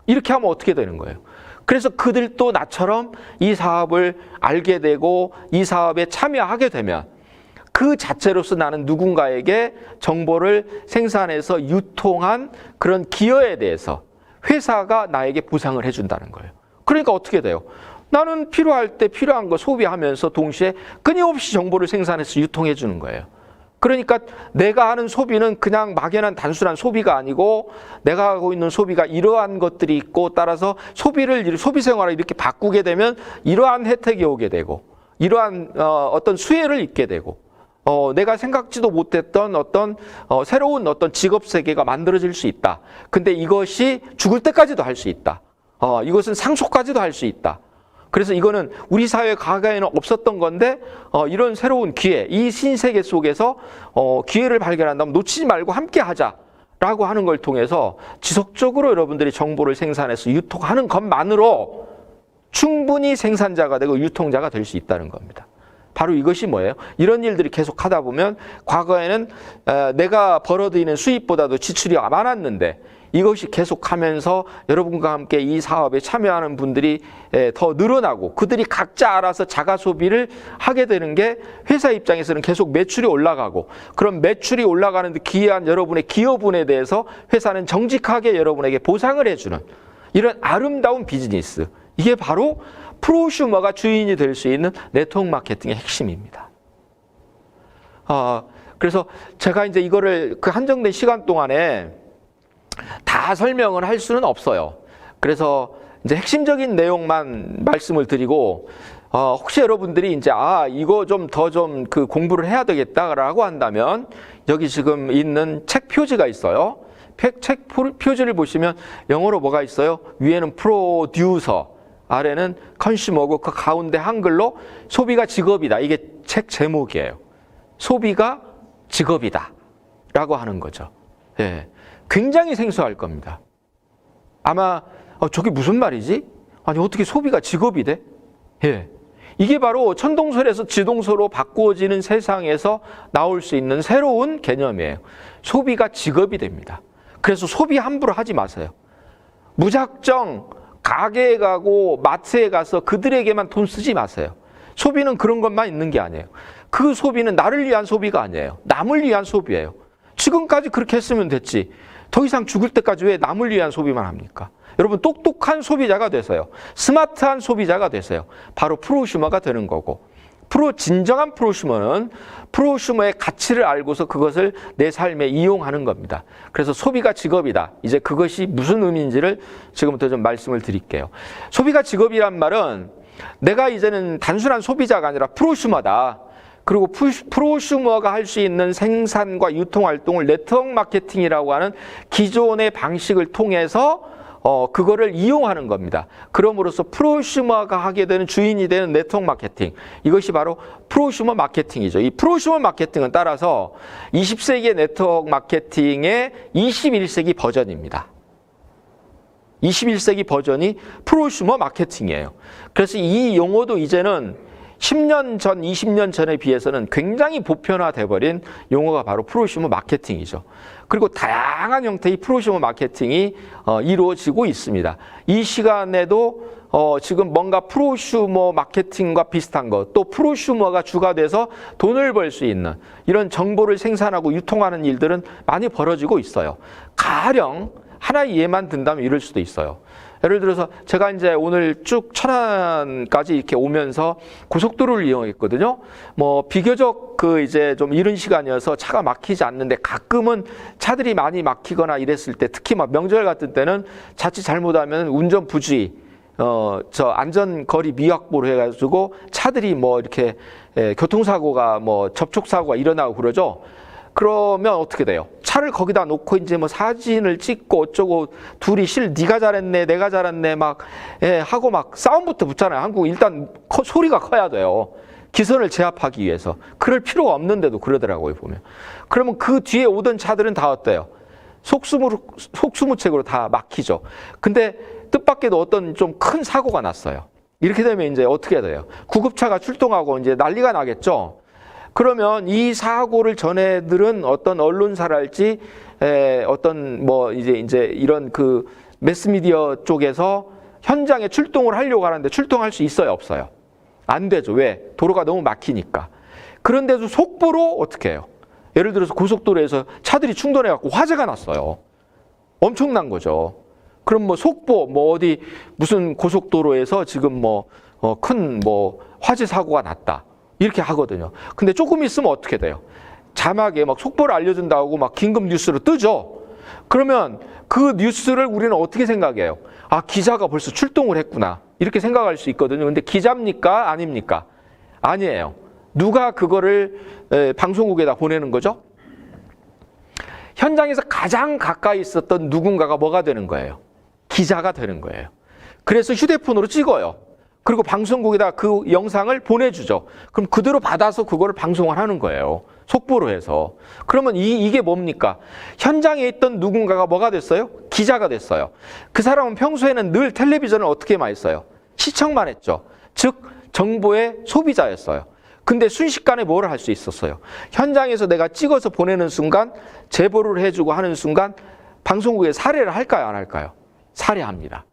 이렇게 하면 어떻게 되는 거예요? 그래서 그들도 나처럼 이 사업을 알게 되고 이 사업에 참여하게 되면 그 자체로서 나는 누군가에게 정보를 생산해서 유통한 그런 기여에 대해서 회사가 나에게 보상을 해준다는 거예요. 그러니까 어떻게 돼요? 나는 필요할 때 필요한 거 소비하면서 동시에 끊임없이 정보를 생산해서 유통해 주는 거예요. 그러니까 내가 하는 소비는 그냥 막연한 단순한 소비가 아니고 내가 하고 있는 소비가 이러한 것들이 있고, 따라서 소비 생활을 이렇게 바꾸게 되면 이러한 혜택이 오게 되고, 이러한 어떤 수혜를 입게 되고, 내가 생각지도 못했던 어떤 새로운 어떤 직업 세계가 만들어질 수 있다. 근데 이것이 죽을 때까지도 할 수 있다. 이것은 상속까지도 할 수 있다. 그래서 이거는 우리 사회 과거에는 없었던 건데, 이런 새로운 기회, 이 신세계 속에서 기회를 발견한다면 놓치지 말고 함께 하자라고 하는 걸 통해서 지속적으로 여러분들이 정보를 생산해서 유통하는 것만으로 충분히 생산자가 되고 유통자가 될 수 있다는 겁니다. 바로 이것이 뭐예요? 이런 일들이 계속 하다 보면 과거에는 내가 벌어들이는 수입보다도 지출이 많았는데, 이것이 계속하면서 여러분과 함께 이 사업에 참여하는 분들이 더 늘어나고 그들이 각자 알아서 자가 소비를 하게 되는 게 회사 입장에서는 계속 매출이 올라가고, 그런 매출이 올라가는 데 기여한 여러분의 기여분에 대해서 회사는 정직하게 여러분에게 보상을 해주는 이런 아름다운 비즈니스, 이게 바로 프로슈머가 주인이 될 수 있는 네트워크 마케팅의 핵심입니다. 그래서 제가 이제 이거를 그 한정된 시간 동안에 다 설명을 할 수는 없어요. 그래서 이제 핵심적인 내용만 말씀을 드리고, 혹시 여러분들이 이제 이거 좀 더 그 공부를 해야 되겠다라고 한다면, 여기 지금 있는 책 표지가 있어요. 책 표지를 보시면 영어로 뭐가 있어요? 위에는 프로듀서, 아래는 컨슈머고, 그 가운데 한글로 소비가 직업이다. 이게 책 제목이에요. 소비가 직업이다 라고 하는 거죠. 예. 굉장히 생소할 겁니다. 아마 저게 무슨 말이지? 아니, 어떻게 소비가 직업이 돼? 예. 이게 바로 천동설에서 지동설로 바꾸어지는 세상에서 나올 수 있는 새로운 개념이에요. 소비가 직업이 됩니다. 그래서 소비 함부로 하지 마세요. 무작정 가게에 가고 마트에 가서 그들에게만 돈 쓰지 마세요. 소비는 그런 것만 있는 게 아니에요. 그 소비는 나를 위한 소비가 아니에요. 남을 위한 소비예요. 지금까지 그렇게 했으면 됐지. 더 이상 죽을 때까지 왜 남을 위한 소비만 합니까? 여러분, 똑똑한 소비자가 되세요. 스마트한 소비자가 되세요. 바로 프로슈머가 되는 거고, 진정한 프로슈머는 프로슈머의 가치를 알고서 그것을 내 삶에 이용하는 겁니다. 그래서 소비가 직업이다. 이제 그것이 무슨 의미인지를 지금부터 좀 말씀을 드릴게요. 소비가 직업이란 말은 내가 이제는 단순한 소비자가 아니라 프로슈머다. 그리고 프로슈머가 할 수 있는 생산과 유통 활동을 네트워크 마케팅이라고 하는 기존의 방식을 통해서 그거를 이용하는 겁니다. 그럼으로써 프로슈머가 하게 되는 주인이 되는 네트워크 마케팅, 이것이 바로 프로슈머 마케팅이죠. 이 프로슈머 마케팅은 따라서 20세기의 네트워크 마케팅의 21세기 버전입니다. 21세기 버전이 프로슈머 마케팅이에요. 그래서 이 용어도 이제는 10년 전, 20년 전에 비해서는 굉장히 보편화돼 버린 용어가 바로 프로슈머 마케팅이죠. 그리고 다양한 형태의 프로슈머 마케팅이 이루어지고 있습니다. 이 시간에도 지금 뭔가 프로슈머 마케팅과 비슷한 것, 또 프로슈머가 주가 돼서 돈을 벌 수 있는 이런 정보를 생산하고 유통하는 일들은 많이 벌어지고 있어요. 가령 하나의 예만 든다면 이럴 수도 있어요. 예를 들어서 제가 이제 오늘 쭉 천안까지 이렇게 오면서 고속도로를 이용했거든요. 비교적 이제 좀 이른 시간이어서 차가 막히지 않는데, 가끔은 차들이 많이 막히거나 이랬을 때, 특히 막 명절 같은 때는 자칫 잘못하면 운전 부주의, 안전거리 미확보로 해가지고 차들이 이렇게 교통사고가 접촉사고가 일어나고 그러죠. 그러면 어떻게 돼요? 차를 거기다 놓고 이제 사진을 찍고 어쩌고, 둘이 네가 잘했네, 내가 잘했네 하고 막 싸움부터 붙잖아요. 한국 일단 소리가 커야 돼요. 기선을 제압하기 위해서. 그럴 필요가 없는데도 그러더라고요, 보면. 그러면 그 뒤에 오던 차들은 다 어때요? 속수무책으로 다 막히죠. 근데 뜻밖에도 어떤 좀 큰 사고가 났어요. 이렇게 되면 이제 어떻게 돼요? 구급차가 출동하고 이제 난리가 나겠죠. 그러면 이 사고를 전해들은 어떤 언론사랄지 어떤 뭐 이제 이런 그 매스미디어 쪽에서 현장에 출동을 하려고 하는데 출동할 수 있어요, 없어요? 안 되죠. 왜? 도로가 너무 막히니까. 그런데도 속보로 어떻게 해요? 예를 들어서 고속도로에서 차들이 충돌해갖고 화재가 났어요. 엄청난 거죠. 그럼 뭐 속보, 뭐 어디 무슨 고속도로에서 지금 큰 화재 사고가 났다. 이렇게 하거든요. 근데 조금 있으면 어떻게 돼요? 자막에 막 속보를 알려준다고 막 긴급 뉴스로 뜨죠. 그러면 그 뉴스를 우리는 어떻게 생각해요? 아, 기자가 벌써 출동을 했구나. 이렇게 생각할 수 있거든요. 근데 기자입니까? 아닙니까? 아니에요. 누가 그거를 방송국에다 보내는 거죠? 현장에서 가장 가까이 있었던 누군가가 뭐가 되는 거예요? 기자가 되는 거예요. 그래서 휴대폰으로 찍어요. 그리고 방송국에다 그 영상을 보내주죠. 그럼 그대로 받아서 그거를 방송을 하는 거예요. 속보로 해서. 그러면 이게 뭡니까? 현장에 있던 누군가가 뭐가 됐어요? 기자가 됐어요. 그 사람은 평소에는 늘 텔레비전을 어떻게 많이 써요? 시청만 했죠. 즉 정보의 소비자였어요. 근데 순식간에 뭘 할 수 있었어요? 현장에서 내가 찍어서 보내는 순간, 제보를 해주고 하는 순간 방송국에 살해를 할까요? 안 할까요? 살해합니다.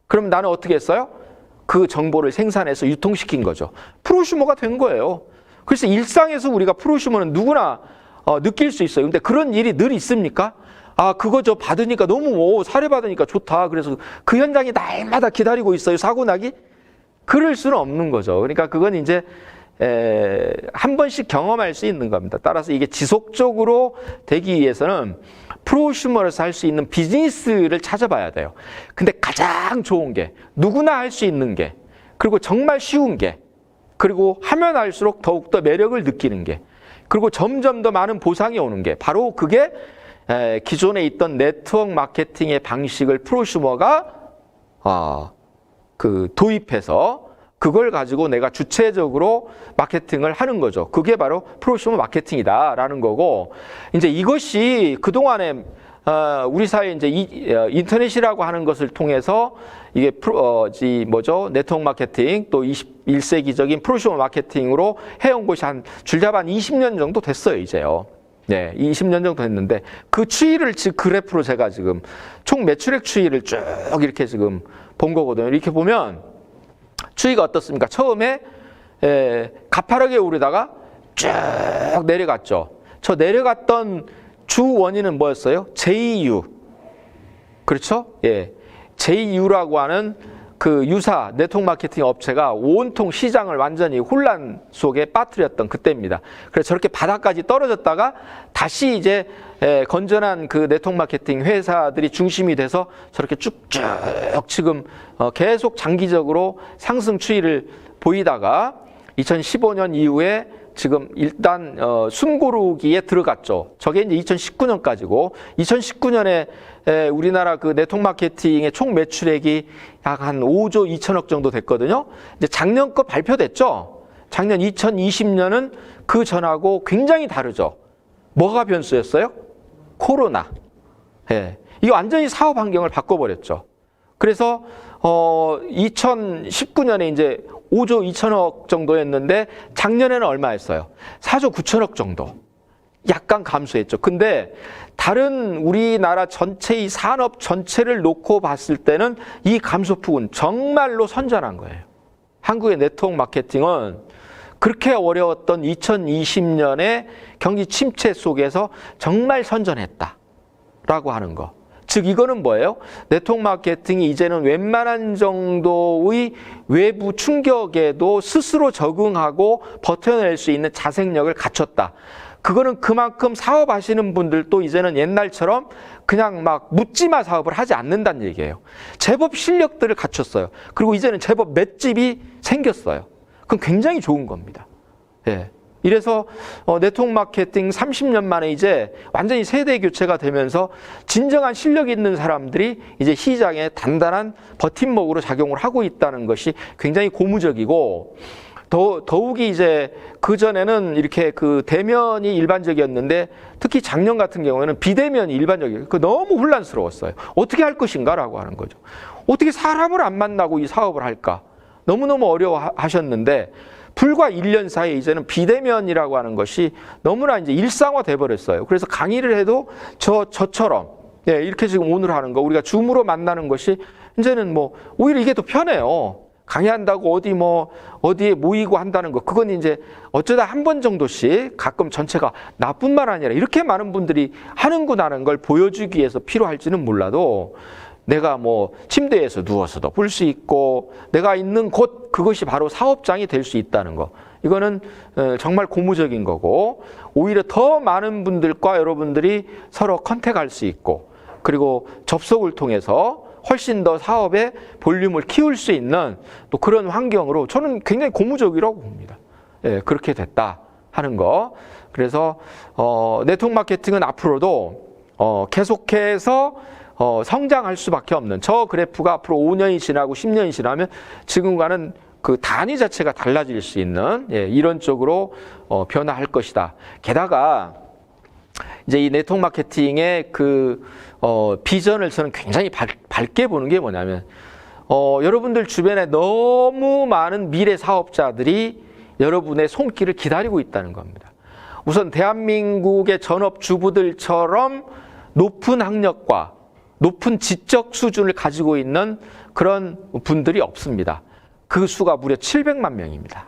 그럼 나는 어떻게 했어요? 그 정보를 생산해서 유통시킨 거죠. 프로슈머가 된 거예요. 그래서 일상에서 우리가 프로슈머는 누구나 느낄 수 있어요. 근데 그런 일이 늘 있습니까? 아, 그거 저 받으니까 너무 살해받으니까 좋다. 그래서 그 현장이 날마다 기다리고 있어요. 사고 나기? 그럴 수는 없는 거죠. 그러니까 그건 이제 한 번씩 경험할 수 있는 겁니다. 따라서 이게 지속적으로 되기 위해서는 프로슈머로서 할 수 있는 비즈니스를 찾아봐야 돼요. 근데 가장 좋은 게 누구나 할 수 있는 게, 그리고 정말 쉬운 게, 그리고 하면 할수록 더욱더 매력을 느끼는 게, 그리고 점점 더 많은 보상이 오는 게, 바로 그게 기존에 있던 네트워크 마케팅의 방식을 프로슈머가 도입해서 그걸 가지고 내가 주체적으로 마케팅을 하는 거죠. 그게 바로 프로슈머 마케팅이다라는 거고, 이제 이것이 그동안에 우리 사회에 이제 인터넷이라고 하는 것을 통해서 이게 네트워크 마케팅, 또 21세기적인 프로슈머 마케팅으로 해온 것이 한 줄잡아 20년 정도 됐어요, 이제요. 네, 20년 정도 됐는데 그 추이를 그래프로 제가 지금 총 매출액 추이를 쭉 이렇게 지금 본 거거든요. 이렇게 보면 추이가 어떻습니까? 처음에 가파르게 오르다가 쭉 내려갔죠. 저 내려갔던 주 원인은 뭐였어요? JU. 그렇죠? 예. JU라고 하는 그 유사 네트워크 마케팅 업체가 온통 시장을 완전히 혼란 속에 빠뜨렸던 그때입니다. 그래서 저렇게 바닥까지 떨어졌다가 다시 이제 건전한 그 네트워크 마케팅 회사들이 중심이 돼서 저렇게 쭉쭉 지금 계속 장기적으로 상승 추이를 보이다가 2015년 이후에 지금 일단 숨고르기에 들어갔죠. 저게 이제 2019년까지고 2019년에 우리나라 그 네트워크 마케팅의 총 매출액이 약 한 5조 2천억 정도 됐거든요. 이제 작년 거 발표됐죠. 작년 2020년은 그 전하고 굉장히 다르죠. 뭐가 변수였어요? 코로나. 예. 이게 완전히 사업 환경을 바꿔버렸죠. 그래서 2019년에 이제 5조 2천억 정도였는데 작년에는 얼마였어요? 4조 9천억 정도. 약간 감소했죠. 근데 다른 우리나라 전체의 산업 전체를 놓고 봤을 때는 이 감소폭은 정말로 선전한 거예요. 한국의 네트워크 마케팅은 그렇게 어려웠던 2020년의 경기 침체 속에서 정말 선전했다라고 하는 거. 즉 이거는 뭐예요? 네트워크 마케팅이 이제는 웬만한 정도의 외부 충격에도 스스로 적응하고 버텨낼 수 있는 자생력을 갖췄다. 그거는 그만큼 사업하시는 분들도 이제는 옛날처럼 그냥 막 묻지마 사업을 하지 않는다는 얘기예요. 제법 실력들을 갖췄어요. 그리고 이제는 제법 맷집이 생겼어요. 그건 굉장히 좋은 겁니다. 예. 이래서 네트워크 마케팅 30년 만에 이제 완전히 세대 교체가 되면서 진정한 실력 있는 사람들이 이제 시장에 단단한 버팀목으로 작용을 하고 있다는 것이 굉장히 고무적이고, 더욱이 이제 그전에는 이렇게 그 대면이 일반적이었는데 특히 작년 같은 경우에는 비대면이 일반적이에요. 그 너무 혼란스러웠어요. 어떻게 할 것인가라고 하는 거죠. 어떻게 사람을 안 만나고 이 사업을 할까? 너무너무 어려워하셨는데 불과 1년 사이에 이제는 비대면이라고 하는 것이 너무나 이제 일상화돼 버렸어요. 그래서 강의를 해도 저처럼 이렇게 지금 오늘 하는 거 우리가 줌으로 만나는 것이 이제는 뭐 오히려 이게 더 편해요. 강의한다고 어디에 모이고 한다는 거 그건 이제 어쩌다 한 번 정도씩 가끔 전체가 나뿐만 아니라 이렇게 많은 분들이 하는구나 하는 걸 보여주기 위해서 필요할지는 몰라도 내가 뭐 침대에서 누워서도 볼 수 있고 내가 있는 곳 그것이 바로 사업장이 될 수 있다는 거 이거는 정말 고무적인 거고 오히려 더 많은 분들과 여러분들이 서로 컨택할 수 있고 그리고 접속을 통해서 훨씬 더 사업의 볼륨을 키울 수 있는 또 그런 환경으로 저는 굉장히 고무적이라고 봅니다. 예, 그렇게 됐다 하는 거. 그래서 네트워크 마케팅은 앞으로도 계속해서 성장할 수밖에 없는 저 그래프가 앞으로 5년이 지나고 10년이 지나면 지금과는 그 단위 자체가 달라질 수 있는 이런 쪽으로 변화할 것이다. 게다가 이제 이 네트워크 마케팅의 그 비전을 저는 굉장히 밝게 보는 게 뭐냐면 여러분들 주변에 너무 많은 미래 사업자들이 여러분의 손길을 기다리고 있다는 겁니다. 우선 대한민국의 전업주부들처럼 높은 학력과 높은 지적 수준을 가지고 있는 그런 분들이 없습니다. 그 수가 무려 700만 명입니다.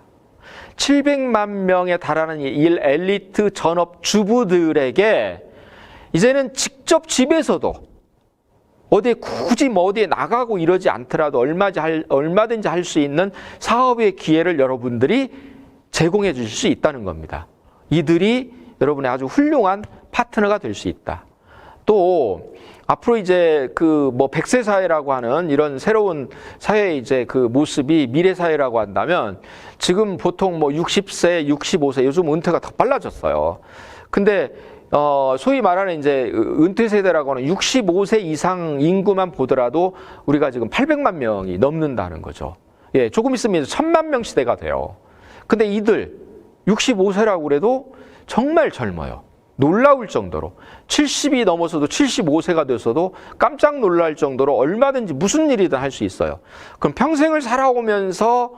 700만 명에 달하는 이 엘리트 전업주부들에게 이제는 직접 집에서도 어디에 굳이 어디에 나가고 이러지 않더라도 얼마든지 할 수 있는 사업의 기회를 여러분들이 제공해 주실 수 있다는 겁니다. 이들이 여러분의 아주 훌륭한 파트너가 될 수 있다. 또 앞으로 이제 그 100세 사회라고 하는 이런 새로운 사회의 이제 그 모습이 미래 사회라고 한다면 지금 보통 60세, 65세 요즘 은퇴가 더 빨라졌어요. 근데 소위 말하는 이제 은퇴 세대라고 하는 65세 이상 인구만 보더라도 우리가 지금 800만 명이 넘는다는 거죠. 예, 조금 있으면 1000만 명 시대가 돼요. 근데 이들 65세라고 그래도 정말 젊어요. 놀라울 정도로 70이 넘어서도 75세가 돼서도 깜짝 놀랄 정도로 얼마든지 무슨 일이든 할 수 있어요. 그럼 평생을 살아오면서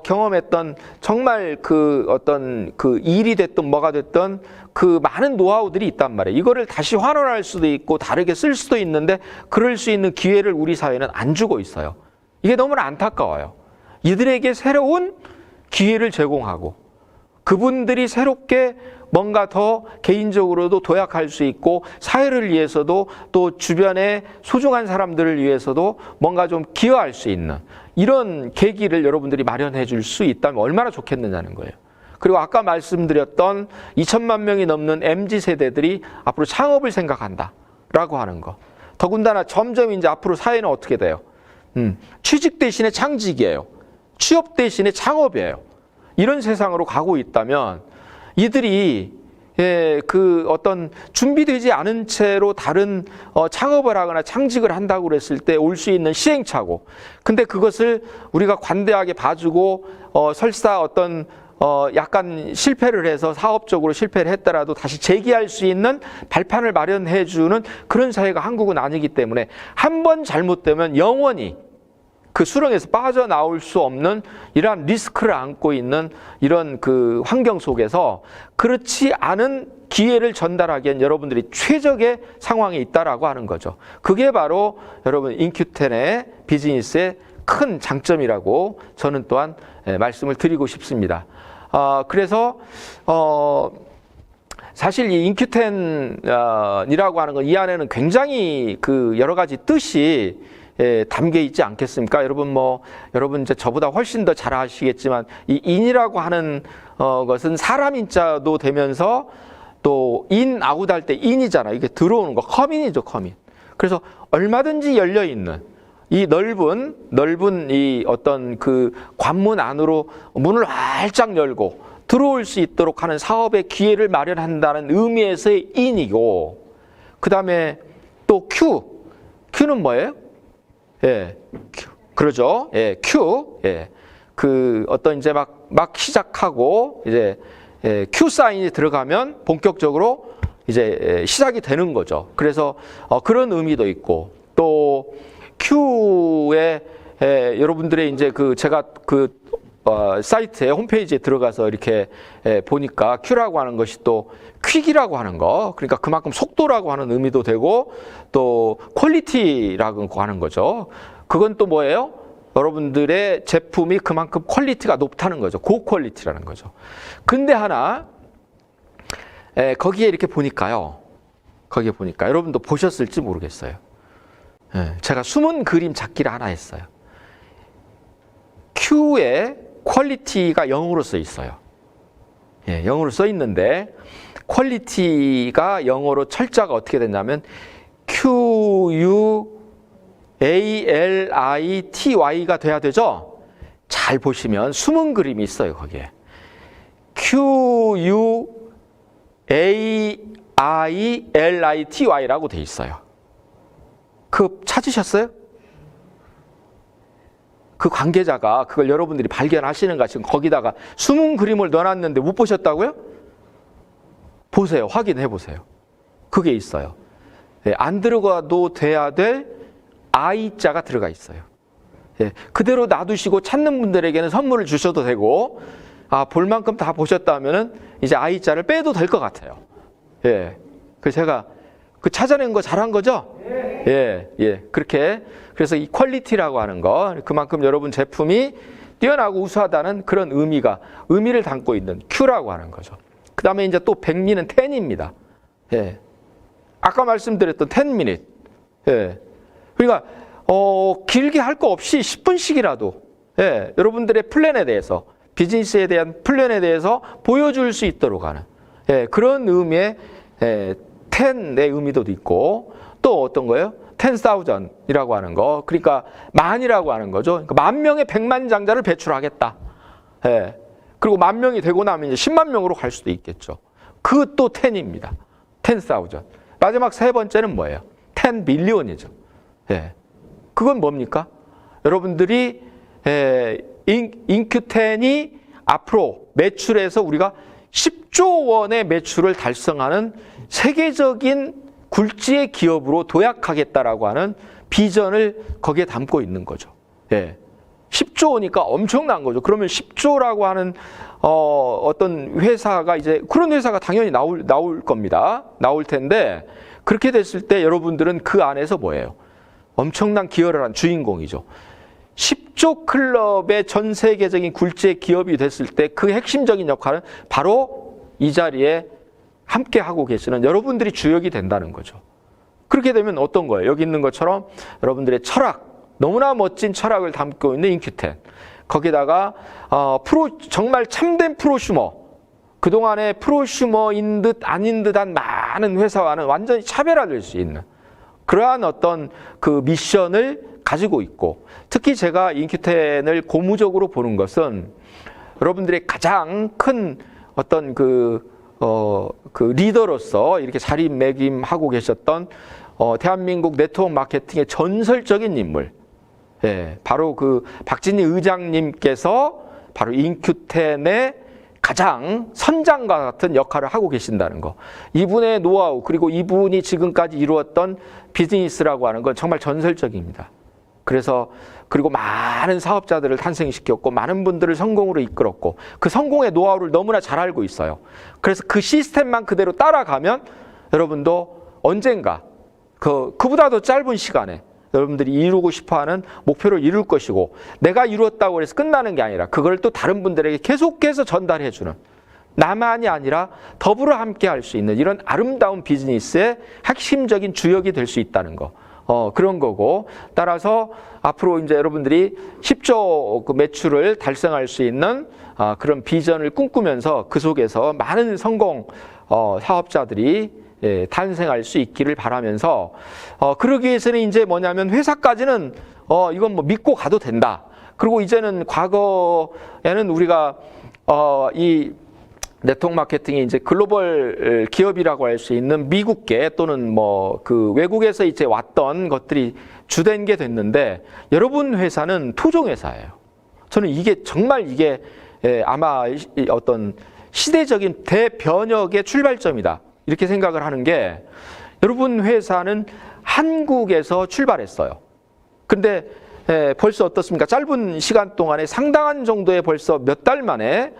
경험했던 정말 그 어떤 그 일이 됐든 뭐가 됐든 그 많은 노하우들이 있단 말이에요. 이거를 다시 환원할 수도 있고 다르게 쓸 수도 있는데 그럴 수 있는 기회를 우리 사회는 안 주고 있어요. 이게 너무나 안타까워요. 이들에게 새로운 기회를 제공하고 그분들이 새롭게 뭔가 더 개인적으로도 도약할 수 있고 사회를 위해서도 또 주변의 소중한 사람들을 위해서도 뭔가 좀 기여할 수 있는 이런 계기를 여러분들이 마련해 줄 수 있다면 얼마나 좋겠느냐는 거예요. 그리고 아까 말씀드렸던 2천만 명이 넘는 MZ세대들이 앞으로 창업을 생각한다라고 하는 거. 더군다나 점점 이제 앞으로 사회는 어떻게 돼요? 취직 대신에 창직이에요. 취업 대신에 창업이에요. 이런 세상으로 가고 있다면 이들이 그 어떤 준비되지 않은 채로 다른 창업을 하거나 창직을 한다고 그랬을 때 올 수 있는 시행착오. 근데 그것을 우리가 관대하게 봐주고 설사 어떤 약간 실패를 해서 사업적으로 실패를 했더라도 다시 재기할 수 있는 발판을 마련해 주는 그런 사회가 한국은 아니기 때문에 한 번 잘못되면 영원히 그 수렁에서 빠져나올 수 없는 이러한 리스크를 안고 있는 이런 그 환경 속에서 그렇지 않은 기회를 전달하기엔 여러분들이 최적의 상황에 있다라고 하는 거죠. 그게 바로 여러분 인큐텐의 비즈니스의 큰 장점이라고 저는 또한 말씀을 드리고 싶습니다. 그래서 사실 이 인큐텐이라고 하는 건 이 안에는 굉장히 그 여러 가지 뜻이 담겨 있지 않겠습니까? 여러분 이제 저보다 훨씬 더 잘 아시겠지만 이 인이라고 하는 것은 사람 인자도 되면서 또 인 아웃 할 때 인이잖아요. 이게 들어오는 거 커민이죠, 커민. 그래서 얼마든지 열려 있는 이 넓은 이 어떤 그 관문 안으로 문을 활짝 열고 들어올 수 있도록 하는 사업의 기회를 마련한다는 의미에서의 인이고, 그 다음에 또 Q는 뭐예요? 예, Q. 그러죠. 예, Q. 예. 그 어떤 이제 막 시작하고 이제 Q 사인이 들어가면 본격적으로 이제 시작이 되는 거죠. 그래서 그런 의미도 있고 또 Q에 여러분들의 이제 그 제가 그 사이트에 홈페이지에 들어가서 이렇게 보니까 Q라고 하는 것이 또 퀵이라고 하는 거, 그러니까 그만큼 속도라고 하는 의미도 되고 또 퀄리티라고 하는 거죠. 그건 또 뭐예요? 여러분들의 제품이 그만큼 퀄리티가 높다는 거죠. 고퀄리티라는 거죠. 근데 하나 거기에 이렇게 보니까요. 거기에 보니까 여러분도 보셨을지 모르겠어요. 제가 숨은 그림 찾기를 하나 했어요. Q의 퀄리티가 0으로 써 있어요. 0으로 써 있는데 퀄리티가 0으로 철자가 어떻게 됐냐면 QUALITY가 돼야 되죠? 잘 보시면 숨은 그림이 있어요, 거기에. QUALITY라고 돼 있어요. 그 찾으셨어요? 그 관계자가 그걸 여러분들이 발견하시는가 지금 거기다가 숨은 그림을 넣어놨는데 못 보셨다고요? 보세요. 확인해 보세요. 그게 있어요. 안 들어가도 돼야 될 I자가 들어가 있어요. 그대로 놔두시고 찾는 분들에게는 선물을 주셔도 되고 볼 만큼 다 보셨다면은 이제 I자를 빼도 될 것 같아요. 그 제가 그 찾아낸 거 잘한 거죠? 그렇게 그래서 이 퀄리티라고 하는 거 그만큼 여러분 제품이 뛰어나고 우수하다는 그런 의미를 담고 있는 Q라고 하는 거죠. 그 다음에 이제 또 백미는 10입니다. 아까 말씀드렸던 10minute. 그러니까 길게 할 거 없이 10분씩이라도 여러분들의 플랜에 대해서 비즈니스에 대한 플랜에 대해서 보여줄 수 있도록 하는 그런 의미의 10의 의미도 있고 또 어떤 거예요? 10,000이라고 하는 거. 그러니까 만이라고 하는 거죠. 그러니까 10,000명의 백만장자를 배출하겠다. 그리고 10,000명이 되고 나면 이제 10만 명으로 갈 수도 있겠죠. 그 또 10입니다. 10,000. 마지막 세 번째는 뭐예요? 10 밀리언이죠. 그건 뭡니까? 여러분들이 인큐10이 앞으로 매출에서 우리가 10조 원의 매출을 달성하는 세계적인 굴지의 기업으로 도약하겠다라고 하는 비전을 거기에 담고 있는 거죠. 10조니까 엄청난 거죠. 그러면 10조라고 하는 어떤 회사가 이제 그런 회사가 당연히 나올 겁니다. 나올 텐데 그렇게 됐을 때 여러분들은 그 안에서 뭐예요? 엄청난 기여를 한 주인공이죠. 10조 클럽의 전 세계적인 굴지의 기업이 됐을 때 그 핵심적인 역할은 바로 이 자리에 함께 하고 계시는 여러분들이 주역이 된다는 거죠. 그렇게 되면 어떤 거예요? 여기 있는 것처럼 여러분들의 철학, 너무나 멋진 철학을 담고 있는 인큐10. 거기다가 정말 참된 프로슈머, 그동안의 프로슈머인 듯 아닌 듯한 많은 회사와는 완전히 차별화될 수 있는 그러한 어떤 그 미션을 가지고 있고, 특히 제가 인큐10을 고무적으로 보는 것은 여러분들의 가장 큰 어떤 그 리더로서 이렇게 자리매김하고 계셨던 대한민국 네트워크 마케팅의 전설적인 인물, 바로 그 박진희 의장님께서 바로 인큐10의 가장 선장과 같은 역할을 하고 계신다는 거. 이분의 노하우 그리고 이분이 지금까지 이루었던 비즈니스라고 하는 건 정말 전설적입니다. 그리고 많은 사업자들을 탄생시켰고 많은 분들을 성공으로 이끌었고 그 성공의 노하우를 너무나 잘 알고 있어요. 그래서 그 시스템만 그대로 따라가면 여러분도 언젠가 그보다 더 짧은 시간에 여러분들이 이루고 싶어하는 목표를 이룰 것이고, 내가 이루었다고 해서 끝나는 게 아니라 그걸 또 다른 분들에게 계속해서 전달해주는, 나만이 아니라 더불어 함께 할 수 있는 이런 아름다운 비즈니스의 핵심적인 주역이 될 수 있다는 거. 그런 거고, 따라서 앞으로 이제 여러분들이 10조 그 매출을 달성할 수 있는 그런 비전을 꿈꾸면서 그 속에서 많은 성공 사업자들이 탄생할 수 있기를 바라면서, 그러기 위해서는 이제 뭐냐면 회사까지는 이건 뭐 믿고 가도 된다. 그리고 이제는 과거에는 우리가 이 네트워크 마케팅이 이제 글로벌 기업이라고 할 수 있는 미국계 또는 뭐 그 외국에서 이제 왔던 것들이 주된 게 됐는데, 여러분 회사는 토종 회사예요. 저는 이게 정말 이게 아마 어떤 시대적인 대변혁의 출발점이다. 이렇게 생각을 하는 게, 여러분 회사는 한국에서 출발했어요. 근데 벌써 어떻습니까? 짧은 시간 동안에 상당한 정도의 벌써 몇 달 만에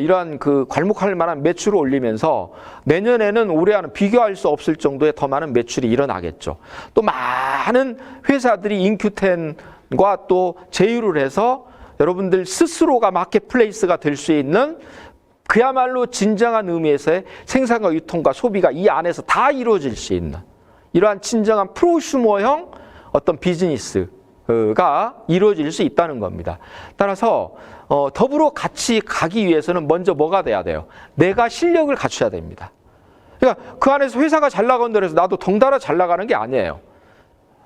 이러한 그 괄목할 만한 매출을 올리면서 내년에는 올해와는 비교할 수 없을 정도의 더 많은 매출이 일어나겠죠. 또 많은 회사들이 인큐텐과 또 제휴를 해서 여러분들 스스로가 마켓플레이스가 될 수 있는, 그야말로 진정한 의미에서의 생산과 유통과 소비가 이 안에서 다 이루어질 수 있는 이러한 진정한 프로슈머형 어떤 비즈니스가 이루어질 수 있다는 겁니다. 따라서 더불어 같이 가기 위해서는 먼저 뭐가 돼야 돼요? 내가 실력을 갖춰야 됩니다. 그러니까 그 안에서 회사가 잘 나간다고 해서 나도 덩달아 잘 나가는 게 아니에요.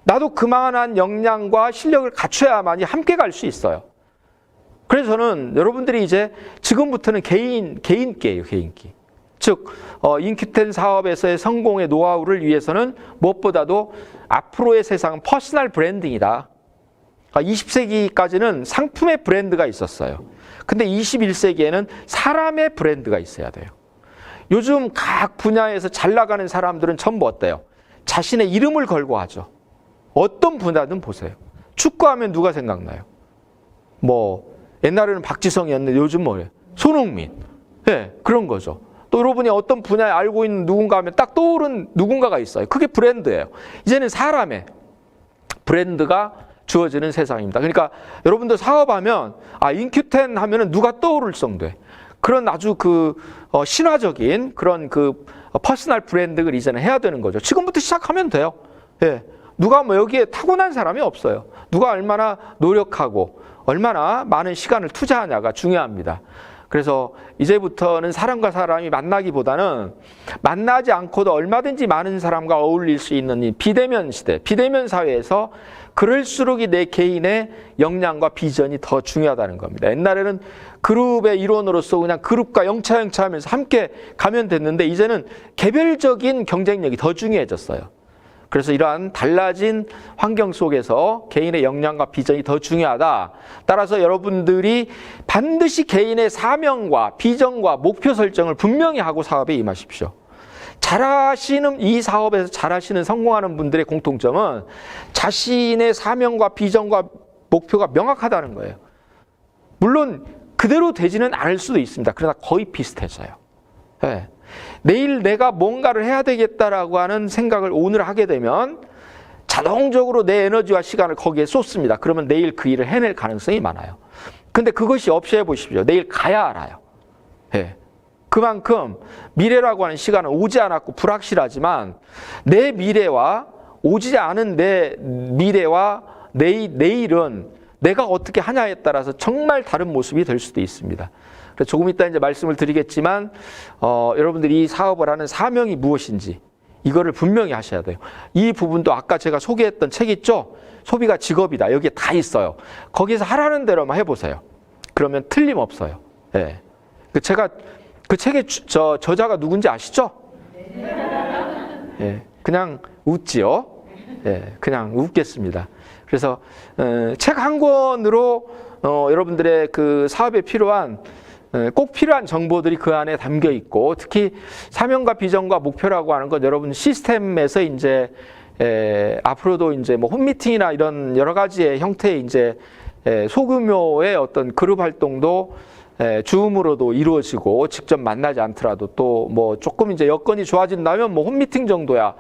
나도 그만한 역량과 실력을 갖춰야만이 함께 갈 수 있어요. 그래서 저는 여러분들이 이제 지금부터는 개인기예요, 개인기. 즉 인큐텐 사업에서의 성공의 노하우를 위해서는 무엇보다도 앞으로의 세상은 퍼스널 브랜딩이다. 20세기까지는 상품의 브랜드가 있었어요. 근데 21세기에는 사람의 브랜드가 있어야 돼요. 요즘 각 분야에서 잘 나가는 사람들은 전부 어때요? 자신의 이름을 걸고 하죠. 어떤 분야든 보세요. 축구하면 누가 생각나요? 뭐 옛날에는 박지성이었는데 요즘 뭐예요? 손흥민. 네, 그런 거죠. 또 여러분이 어떤 분야에 알고 있는 누군가 하면 딱 떠오른 누군가가 있어요. 그게 브랜드예요. 이제는 사람의 브랜드가 주어지는 세상입니다. 그러니까 여러분들 사업하면 인큐텐 하면은 누가 떠오를 정도의 그런 아주 신화적인 그런 퍼스널 브랜드를 이제는 해야 되는 거죠. 지금부터 시작하면 돼요. 예. 누가 뭐 여기에 타고난 사람이 없어요. 누가 얼마나 노력하고 얼마나 많은 시간을 투자하냐가 중요합니다. 그래서 이제부터는 사람과 사람이 만나기보다는 만나지 않고도 얼마든지 많은 사람과 어울릴 수 있는 이 비대면 시대, 비대면 사회에서 그럴수록 내 개인의 역량과 비전이 더 중요하다는 겁니다. 옛날에는 그룹의 일원으로서 그냥 그룹과 영차 하면서 함께 가면 됐는데 이제는 개별적인 경쟁력이 더 중요해졌어요. 그래서 이러한 달라진 환경 속에서 개인의 역량과 비전이 더 중요하다. 따라서 여러분들이 반드시 개인의 사명과 비전과 목표 설정을 분명히 하고 사업에 임하십시오. 잘하시는 이 사업에서 잘하시는 성공하는 분들의 공통점은 자신의 사명과 비전과 목표가 명확하다는 거예요. 물론 그대로 되지는 않을 수도 있습니다. 그러나 거의 비슷해져요. 네. 내일 내가 뭔가를 해야 되겠다라고 하는 생각을 오늘 하게 되면 자동적으로 내 에너지와 시간을 거기에 쏟습니다. 그러면 내일 그 일을 해낼 가능성이 많아요. 근데 그것이 없이 해보십시오. 내일 가야 알아요. 네. 그만큼 미래라고 하는 시간은 오지 않았고 불확실하지만 내 미래와 오지 않은 내 미래와 내일은 내가 어떻게 하냐에 따라서 정말 다른 모습이 될 수도 있습니다. 그래서 조금 이따 이제 말씀을 드리겠지만 여러분들이 이 사업을 하는 사명이 무엇인지 이거를 분명히 하셔야 돼요. 이 부분도 아까 제가 소개했던 책 있죠? 소비가 직업이다. 여기에 다 있어요. 거기서 하라는 대로만 해보세요. 그러면 틀림없어요. 네. 제가 그 책의 저자가 누군지 아시죠? 네. 그냥 웃지요. 네. 그냥 웃겠습니다. 그래서 책 한 권으로 여러분들의 그 사업에 필요한 꼭 필요한 정보들이 그 안에 담겨 있고 특히 사명과 비전과 목표라고 하는 것 여러분 시스템에서 이제 앞으로도 이제 뭐 홈미팅이나 이런 여러 가지의 형태의 이제 소규모의 어떤 그룹 활동도 줌으로도 이루어지고 직접 만나지 않더라도 또 뭐 조금 이제 여건이 좋아진다면 뭐 홈미팅 정도야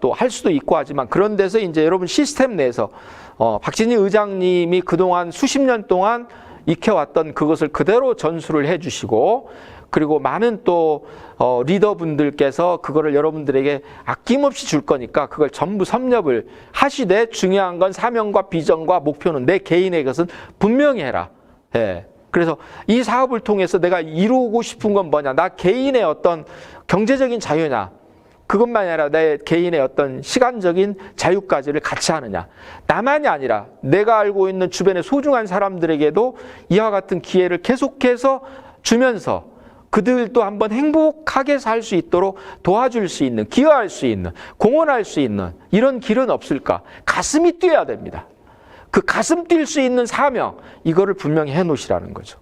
또 할 수도 있고 하지만 그런 데서 이제 여러분 시스템 내에서 박진희 의장님이 그동안 수십 년 동안 익혀왔던 그것을 그대로 전수를 해주시고 그리고 많은 또 리더분들께서 그거를 여러분들에게 아낌없이 줄 거니까 그걸 전부 섭렵을 하시되 중요한 건 사명과 비전과 목표는 내 개인의 것은 분명히 해라. 예. 그래서 이 사업을 통해서 내가 이루고 싶은 건 뭐냐? 나 개인의 어떤 경제적인 자유냐? 그것만이 아니라 내 개인의 어떤 시간적인 자유까지를 같이 하느냐. 나만이 아니라 내가 알고 있는 주변의 소중한 사람들에게도 이와 같은 기회를 계속해서 주면서 그들도 한번 행복하게 살 수 있도록 도와줄 수 있는, 기여할 수 있는, 공헌할 수 있는 이런 길은 없을까? 가슴이 뛰어야 됩니다. 그 가슴 뛸 수 있는 사명, 이거를 분명히 해놓으시라는 거죠.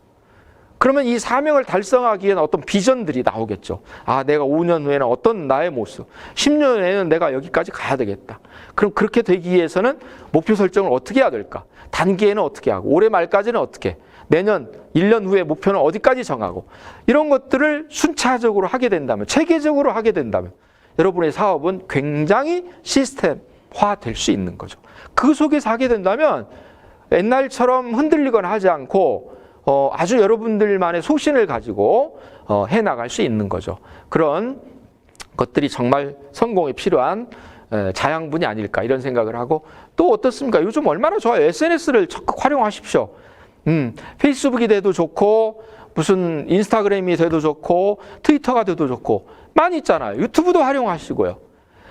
그러면 이 사명을 달성하기 위한 어떤 비전들이 나오겠죠. 아, 내가 5년 후에는 어떤 나의 모습, 10년 후에는 내가 여기까지 가야 되겠다. 그럼 그렇게 되기 위해서는 목표 설정을 어떻게 해야 될까? 단기에는 어떻게 하고, 올해 말까지는 어떻게, 내년 1년 후에 목표는 어디까지 정하고, 이런 것들을 순차적으로 하게 된다면, 체계적으로 하게 된다면 여러분의 사업은 굉장히 시스템화 될 수 있는 거죠. 그 속에서 하게 된다면 옛날처럼 흔들리거나 하지 않고 아주 여러분들만의 소신을 가지고 해나갈 수 있는 거죠. 그런 것들이 정말 성공에 필요한 자양분이 아닐까 이런 생각을 하고, 또 어떻습니까? 요즘 얼마나 좋아요. SNS를 적극 활용하십시오. 페이스북이 돼도 좋고, 무슨 인스타그램이 돼도 좋고, 트위터가 돼도 좋고 많이 있잖아요. 유튜브도 활용하시고요.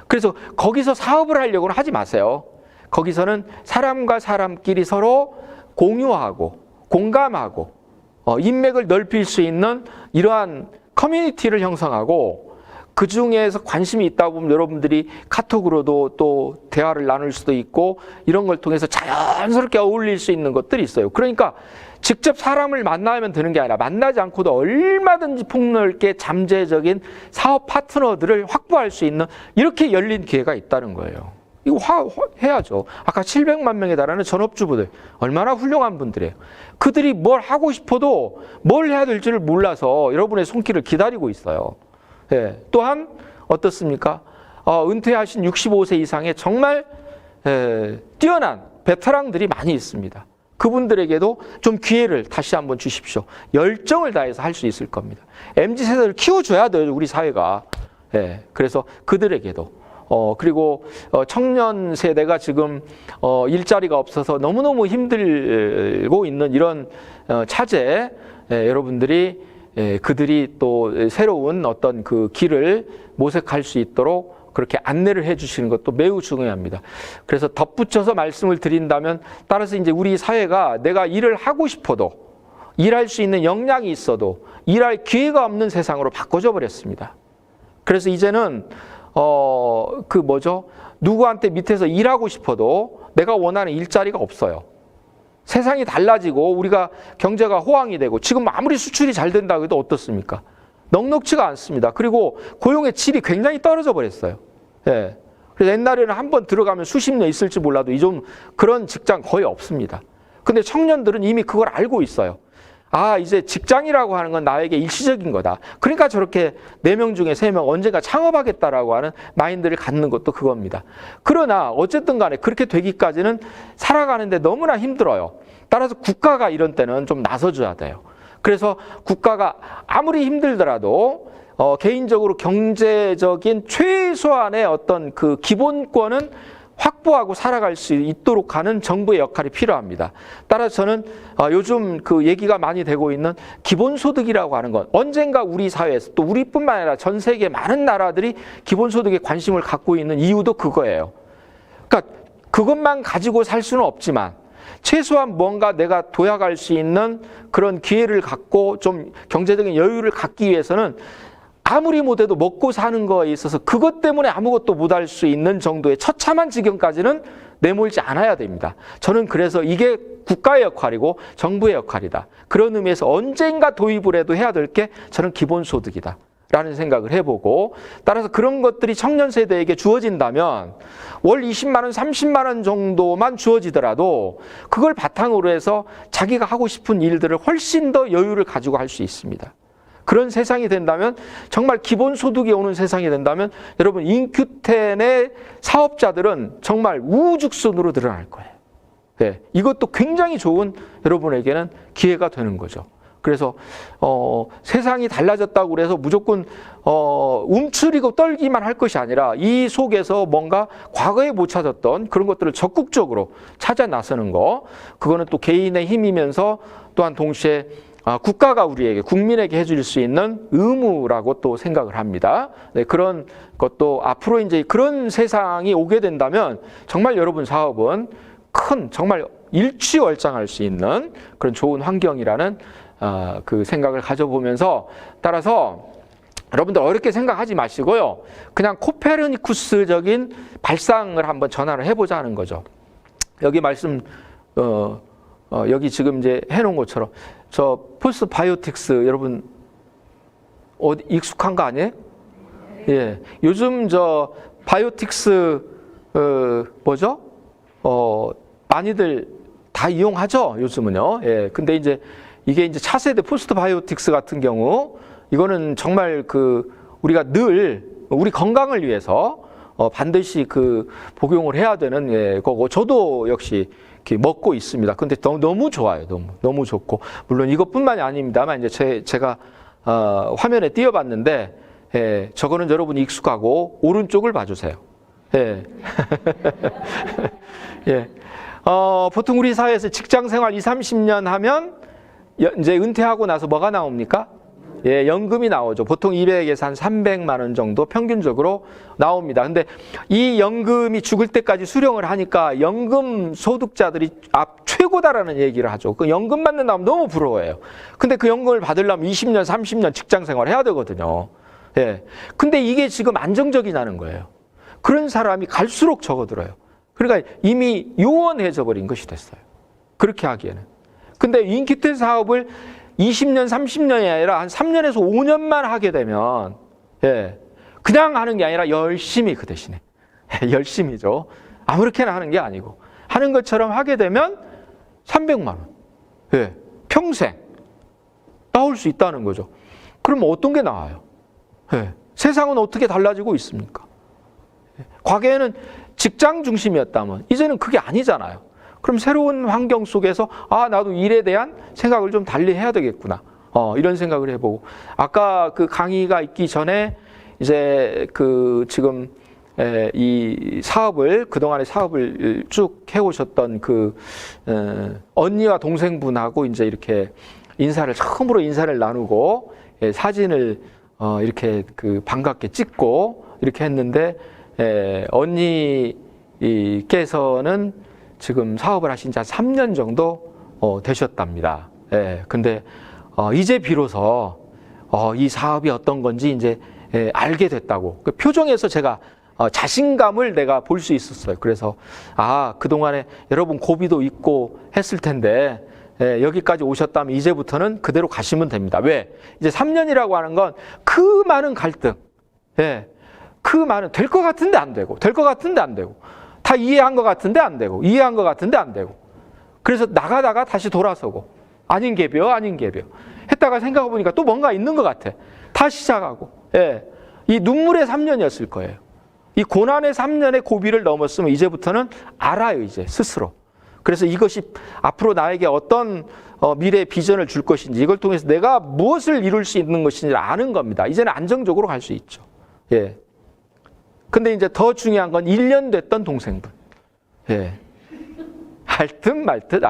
그래서 거기서 사업을 하려고는 하지 마세요. 거기서는 사람과 사람끼리 서로 공유하고 공감하고 인맥을 넓힐 수 있는 이러한 커뮤니티를 형성하고, 그 중에서 관심이 있다 보면 여러분들이 카톡으로도 또 대화를 나눌 수도 있고, 이런 걸 통해서 자연스럽게 어울릴 수 있는 것들이 있어요. 그러니까 직접 사람을 만나면 되는 게 아니라 만나지 않고도 얼마든지 폭넓게 잠재적인 사업 파트너들을 확보할 수 있는, 이렇게 열린 기회가 있다는 거예요. 이거 해야죠. 아까 700만 명에 달하는 전업주부들 얼마나 훌륭한 분들이에요. 그들이 뭘 하고 싶어도 뭘 해야 될지를 몰라서 여러분의 손길을 기다리고 있어요. 예. 또한 어떻습니까? 은퇴하신 65세 이상의 정말 뛰어난 베테랑들이 많이 있습니다. 그분들에게도 좀 기회를 다시 한번 주십시오. 열정을 다해서 할 수 있을 겁니다. MZ세대를 키워줘야 돼요, 우리 사회가. 예. 그래서 그들에게도 그리고 청년 세대가 지금 일자리가 없어서 너무너무 힘들고 있는 이런 차제, 여러분들이 그들이 또 새로운 어떤 그 길을 모색할 수 있도록 그렇게 안내를 해 주시는 것도 매우 중요합니다. 그래서 덧붙여서 말씀을 드린다면, 따라서 이제 우리 사회가 내가 일을 하고 싶어도, 일할 수 있는 역량이 있어도 일할 기회가 없는 세상으로 바꿔져 버렸습니다. 그래서 이제는 누구한테 밑에서 일하고 싶어도 내가 원하는 일자리가 없어요. 세상이 달라지고 우리가 경제가 호황이 되고, 지금 아무리 수출이 잘 된다고 해도 어떻습니까? 넉넉지가 않습니다. 그리고 고용의 질이 굉장히 떨어져 버렸어요. 예. 그래서 옛날에는 한번 들어가면 수십 년 있을지 몰라도 요즘 그런 직장 거의 없습니다. 근데 청년들은 이미 그걸 알고 있어요. 아, 이제 직장이라고 하는 건 나에게 일시적인 거다. 그러니까 저렇게 4명 중에 3명 언젠가 창업하겠다라고 하는 마인드를 갖는 것도 그겁니다. 그러나 어쨌든 간에 그렇게 되기까지는 살아가는데 너무나 힘들어요. 따라서 국가가 이런 때는 좀 나서줘야 돼요. 그래서 국가가 아무리 힘들더라도 개인적으로 경제적인 최소한의 어떤 그 기본권은 확보하고 살아갈 수 있도록 하는 정부의 역할이 필요합니다. 따라서 저는 요즘 그 얘기가 많이 되고 있는 기본소득이라고 하는 건, 언젠가 우리 사회에서, 또 우리뿐만 아니라 전 세계 많은 나라들이 기본소득에 관심을 갖고 있는 이유도 그거예요. 그러니까 그것만 가지고 살 수는 없지만 최소한 뭔가 내가 도약할 수 있는 그런 기회를 갖고 좀 경제적인 여유를 갖기 위해서는 아무리 못해도 먹고 사는 거에 있어서 그것 때문에 아무것도 못할 수 있는 정도의 처참한 지경까지는 내몰지 않아야 됩니다. 저는 그래서 이게 국가의 역할이고 정부의 역할이다. 그런 의미에서 언젠가 도입을 해도 해야 될 게 저는 기본소득이다 라는 생각을 해보고, 따라서 그런 것들이 청년 세대에게 주어진다면 월 20만 원, 30만 원 정도만 주어지더라도 그걸 바탕으로 해서 자기가 하고 싶은 일들을 훨씬 더 여유를 가지고 할 수 있습니다. 그런 세상이 된다면, 정말 기본소득이 오는 세상이 된다면 여러분, 인큐텐의 사업자들은 정말 우후죽순으로 늘어날 거예요. 네, 이것도 굉장히 좋은 여러분에게는 기회가 되는 거죠. 그래서 세상이 달라졌다고 해서 무조건 움츠리고 떨기만 할 것이 아니라 이 속에서 뭔가 과거에 못 찾았던 그런 것들을 적극적으로 찾아 나서는 거, 그거는 또 개인의 힘이면서 또한 동시에 국가가 우리에게, 국민에게 해줄 수 있는 의무라고 또 생각을 합니다. 네, 그런 것도 앞으로 이제 그런 세상이 오게 된다면 정말 여러분 사업은 큰, 정말 일취월장할 수 있는 그런 좋은 환경이라는 그 생각을 가져보면서, 따라서 여러분들 어렵게 생각하지 마시고요. 그냥 코페르니쿠스적인 발상을 한번 전환을 해보자는 거죠. 여기 말씀 여기 지금 이제 해놓은 것처럼 저 포스트 바이오틱스 여러분 어디 익숙한 거 아니에요? 예, 요즘 저 바이오틱스 뭐죠? 많이들 다 이용하죠, 요즘은요. 예, 근데 이제 이게 이제 차세대 포스트 바이오틱스 같은 경우 이거는 정말 그 우리가 늘 우리 건강을 위해서 반드시 그 복용을 해야 되는 예, 거고 저도 역시 이렇게 먹고 있습니다. 근데 너무 좋아요, 너무 좋고 물론 이것뿐만이 아닙니다만 이제 제가 화면에 띄워봤는데 예, 저거는 여러분이 익숙하고 오른쪽을 봐주세요. 예. 예. 보통 우리 사회에서 직장 생활 20, 30년 하면 이제 은퇴하고 나서 뭐가 나옵니까? 예, 연금이 나오죠. 보통 200에서 한 300만 원 정도 평균적으로 나옵니다. 근데 이 연금이 죽을 때까지 수령을 하니까 연금 소득자들이 최고다라는 얘기를 하죠. 그 연금 받는다면 너무 부러워해요. 근데 그 연금을 받으려면 20년, 30년 직장 생활을 해야 되거든요. 예. 근데 이게 지금 안정적이냐는 거예요. 그런 사람이 갈수록 적어들어요. 그러니까 이미 요원해져 버린 것이 됐어요. 그렇게 하기에는. 근데 인기트 사업을 20년, 30년이 아니라 한 3년에서 5년만 하게 되면, 예, 그냥 하는 게 아니라 열심히 그 대신에. 열심히죠. 아무렇게나 하는 게 아니고. 하는 것처럼 하게 되면 300만 원. 예, 평생 나올 수 있다는 거죠. 그럼 어떤 게 나와요? 예, 세상은 어떻게 달라지고 있습니까? 과거에는 직장 중심이었다면 이제는 그게 아니잖아요. 그럼 새로운 환경 속에서 나도 일에 대한 생각을 좀 달리 해야 되겠구나. 이런 생각을 해보고 아까 그 강의가 있기 전에 이제 그 지금 이 사업을 그동안의 사업을 쭉 해오셨던 그 언니와 동생분하고 이제 이렇게 처음으로 인사를 나누고 사진을 이렇게 그 반갑게 찍고 이렇게 했는데 언니께서는 지금 사업을 하신 지 한 3년 정도 되셨답니다. 예, 근데 이제 비로소 이 사업이 어떤 건지 이제 알게 됐다고. 그 표정에서 제가 자신감을 내가 볼 수 있었어요. 그래서 그동안에 여러분 고비도 있고 했을 텐데 여기까지 오셨다면 이제부터는 그대로 가시면 됩니다. 왜? 이제 3년이라고 하는 건 그 많은 갈등, 그 많은 될 것 같은데 안 되고, 될 것 같은데 안 되고, 다 이해한 것 같은데 안 되고, 이해한 것 같은데 안 되고. 그래서 나가다가 다시 돌아서고, 아닌 개벼 했다가 생각해보니까 또 뭔가 있는 것 같아. 다시 시작하고. 예. 이 눈물의 3년이었을 거예요. 이 고난의 3년의 고비를 넘었으면 이제부터는 알아요, 이제 스스로. 그래서 이것이 앞으로 나에게 어떤 미래의 비전을 줄 것인지, 이걸 통해서 내가 무엇을 이룰 수 있는 것인지 아는 겁니다. 이제는 안정적으로 갈 수 있죠. 예. 근데 이제 더 중요한 건 1년 됐던 동생분. 예. 알 듯 말 듯.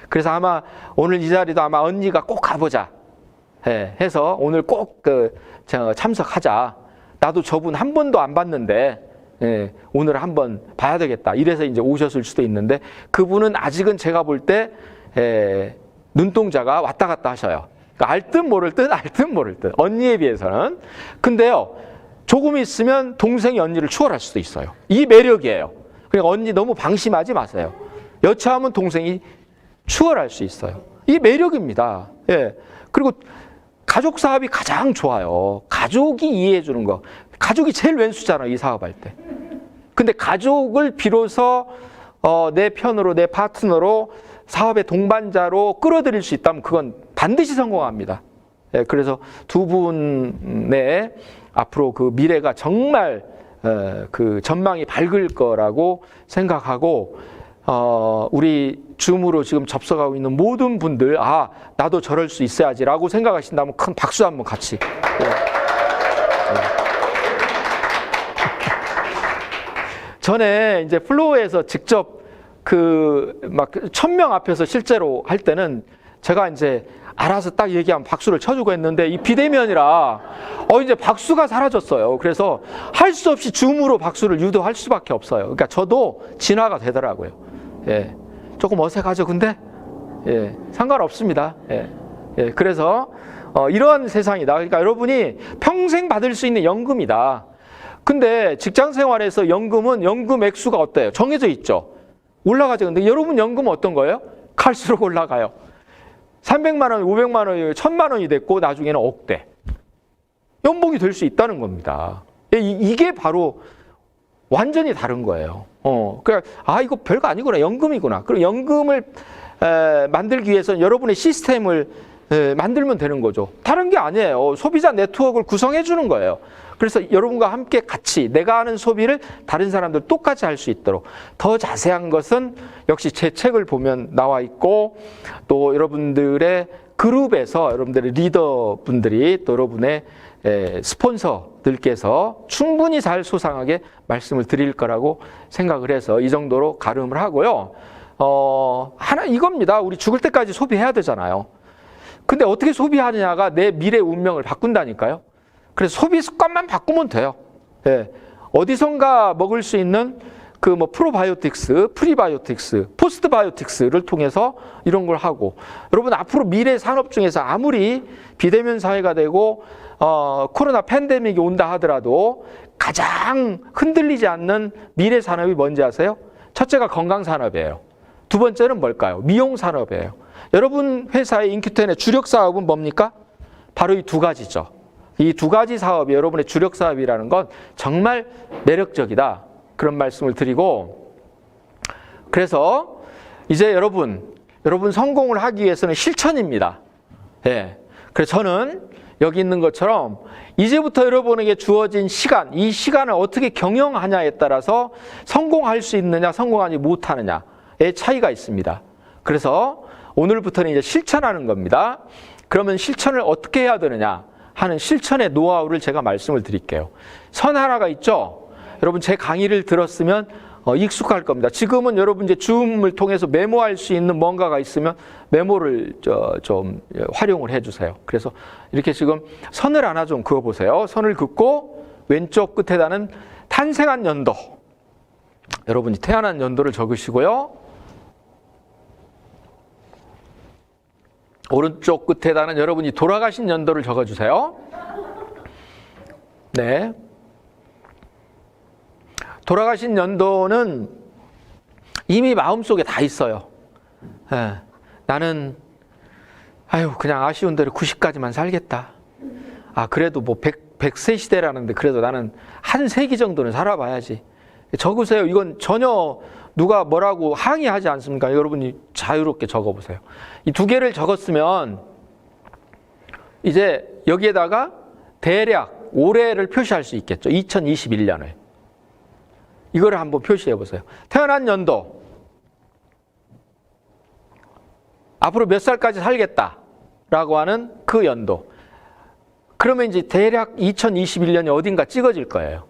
그래서 아마 오늘 이 자리도 아마 언니가 꼭 가보자. 예. 해서 오늘 꼭 참석하자. 나도 저분 한 번도 안 봤는데, 예. 오늘 한번 봐야 되겠다. 이래서 이제 오셨을 수도 있는데, 그분은 아직은 제가 볼 때, 눈동자가 왔다 갔다 하셔요. 그러니까 알 듯 모를 듯. 언니에 비해서는. 근데요, 조금 있으면 동생이 언니를 추월할 수도 있어요. 이 매력이에요. 그러니까 언니 너무 방심하지 마세요. 여차하면 동생이 추월할 수 있어요. 이 매력입니다. 예. 그리고 가족 사업이 가장 좋아요. 가족이 이해해 주는 거. 가족이 제일 왼수잖아요, 이 사업할 때. 근데 가족을 비로소 내 편으로, 내 파트너로 사업의 동반자로 끌어들일 수 있다면 그건 반드시 성공합니다. 예. 그래서 두 분의 앞으로 그 미래가 정말 그 전망이 밝을 거라고 생각하고 우리 줌으로 지금 접속하고 있는 모든 분들 나도 저럴 수 있어야지라고 생각하신다면 큰 박수 한번 같이. 전에 이제 플로어에서 직접 그 막 1000명 앞에서 실제로 할 때는 제가 이제 알아서 딱 얘기하면 박수를 쳐주고 했는데 이 비대면이라 이제 박수가 사라졌어요. 그래서 할 수 없이 줌으로 박수를 유도할 수밖에 없어요. 그러니까 저도 진화가 되더라고요. 예, 조금 어색하죠. 근데 상관없습니다. 그래서 이러한 세상이다. 그러니까 여러분이 평생 받을 수 있는 연금이다. 근데 직장 생활에서 연금은 연금 액수가 어때요? 정해져 있죠. 올라가죠. 근데 여러분 연금 어떤 거예요? 갈수록 올라가요. 300만 원, 500만 원이 1000만 원이 됐고 나중에는 억대. 연봉이 될 수 있다는 겁니다. 이게 바로 완전히 다른 거예요. 그러니까 이거 별거 아니구나. 연금이구나. 그리고 연금을 만들기 위해서는 여러분의 시스템을 만들면 되는 거죠. 다른 게 아니에요. 소비자 네트워크를 구성해 주는 거예요. 그래서 여러분과 함께 같이 내가 하는 소비를 다른 사람들 똑같이 할 수 있도록 더 자세한 것은 역시 제 책을 보면 나와 있고 또 여러분들의 그룹에서 여러분들의 리더분들이 또 여러분의 스폰서들께서 충분히 잘 소상하게 말씀을 드릴 거라고 생각을 해서 이 정도로 가름을 하고요. 하나 이겁니다. 우리 죽을 때까지 소비해야 되잖아요. 근데 어떻게 소비하느냐가 내 미래 운명을 바꾼다니까요. 그래서 소비 습관만 바꾸면 돼요. 예. 어디선가 먹을 수 있는 그 뭐 프로바이오틱스, 프리바이오틱스, 포스트바이오틱스를 통해서 이런 걸 하고 여러분 앞으로 미래 산업 중에서 아무리 비대면 사회가 되고 코로나 팬데믹이 온다 하더라도 가장 흔들리지 않는 미래 산업이 뭔지 아세요? 첫째가 건강 산업이에요. 두 번째는 뭘까요? 미용 산업이에요. 여러분 회사의 인큐텐의 주력 사업은 뭡니까? 바로 이 두 가지죠. 이 두 가지 사업이 여러분의 주력 사업이라는 건 정말 매력적이다. 그런 말씀을 드리고 그래서 이제 여러분 성공을 하기 위해서는 실천입니다. 예. 그래서 저는 여기 있는 것처럼 이제부터 여러분에게 주어진 시간, 이 시간을 어떻게 경영하냐에 따라서 성공할 수 있느냐, 성공하지 못하느냐의 차이가 있습니다. 그래서 오늘부터는 이제 실천하는 겁니다. 그러면 실천을 어떻게 해야 되느냐 하는 실천의 노하우를 제가 말씀을 드릴게요. 선 하나가 있죠. 여러분 제 강의를 들었으면 익숙할 겁니다. 지금은 여러분 이제 줌을 통해서 메모할 수 있는 뭔가가 있으면 메모를 좀 활용을 해주세요. 그래서 이렇게 지금 선을 하나 좀 그어보세요. 선을 긋고 왼쪽 끝에다는 탄생한 연도. 여러분이 태어난 연도를 적으시고요. 오른쪽 끝에다는 여러분이 돌아가신 연도를 적어주세요. 네. 돌아가신 연도는 이미 마음속에 다 있어요. 예, 나는 그냥 아쉬운 대로 90까지만 살겠다. 그래도 뭐 100세 시대라는데 그래도 나는 한 세기 정도는 살아봐야지. 적으세요. 이건 전혀 누가 뭐라고 항의하지 않습니까? 여러분이 자유롭게 적어보세요. 이 두 개를 적었으면 이제 여기에다가 대략 올해를 표시할 수 있겠죠. 2021년을. 이거를 한번 표시해 보세요. 태어난 연도. 앞으로 몇 살까지 살겠다라고 하는 그 연도. 그러면 이제 대략 2021년이 어딘가 찍어질 거예요.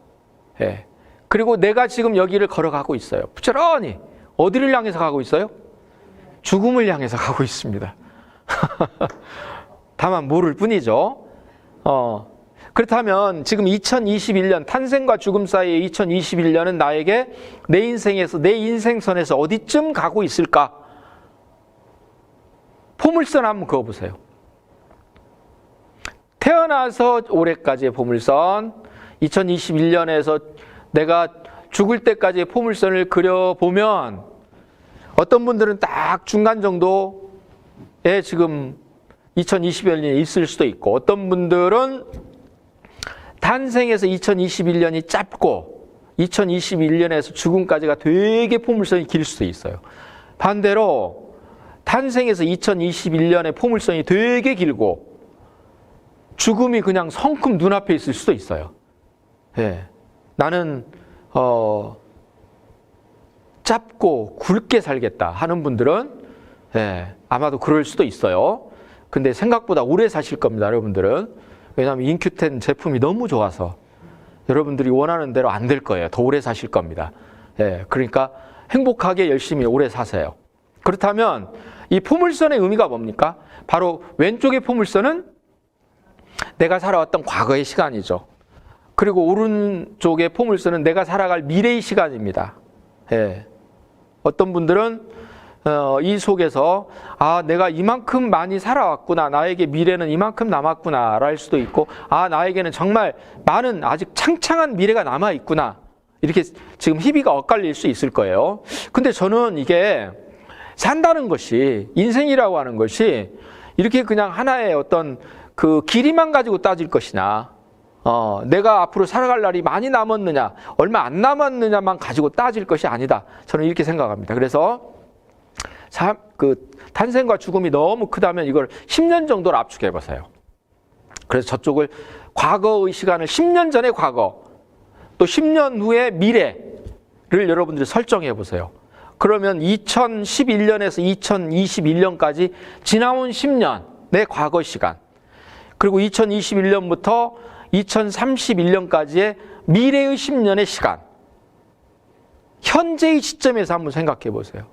예. 그리고 내가 지금 여기를 걸어가고 있어요. 부지런히. 어디를 향해서 가고 있어요? 죽음을 향해서 가고 있습니다. 다만 모를 뿐이죠. 그렇다면 지금 2021년 탄생과 죽음 사이의 2021년은 나에게 내 인생에서 내 인생선에서 어디쯤 가고 있을까? 포물선 한번 그어보세요. 태어나서 올해까지의 포물선, 2021년에서 내가 죽을 때까지의 포물선을 그려보면 어떤 분들은 딱 중간 정도에 지금 2021년이 있을 수도 있고 어떤 분들은 탄생에서 2021년이 짧고 2021년에서 죽음까지가 되게 포물선이 길 수도 있어요. 반대로 탄생에서 2021년의 포물선이 되게 길고 죽음이 그냥 성큼 눈앞에 있을 수도 있어요. 예. 나는 짧고 굵게 살겠다 하는 분들은 아마도 그럴 수도 있어요. 근데 생각보다 오래 사실 겁니다, 여러분들은. 왜냐하면 인큐텐 제품이 너무 좋아서 여러분들이 원하는 대로 안 될 거예요. 더 오래 사실 겁니다. 그러니까 행복하게 열심히 오래 사세요. 그렇다면 이 포물선의 의미가 뭡니까? 바로 왼쪽의 포물선은 내가 살아왔던 과거의 시간이죠. 그리고 오른쪽의 포물선은 내가 살아갈 미래의 시간입니다. 어떤 분들은 이 속에서 내가 이만큼 많이 살아왔구나, 나에게 미래는 이만큼 남았구나 랄 수도 있고 나에게는 정말 많은 아직 창창한 미래가 남아있구나 이렇게 지금 희비가 엇갈릴 수 있을 거예요. 근데 저는 이게 산다는 것이, 인생이라고 하는 것이 이렇게 그냥 하나의 어떤 그 길이만 가지고 따질 것이나 내가 앞으로 살아갈 날이 많이 남았느냐, 얼마 안 남았느냐만 가지고 따질 것이 아니다. 저는 이렇게 생각합니다. 그래서 탄생과 죽음이 너무 크다면 이걸 10년 정도로 압축해 보세요. 그래서 저쪽을 과거의 시간을 10년 전의 과거, 또 10년 후의 미래를 여러분들이 설정해 보세요. 그러면 2011년에서 2021년까지 지나온 10년의 과거 시간, 그리고 2021년부터 2031년까지의 미래의 10년의 시간, 현재의 시점에서 한번 생각해 보세요.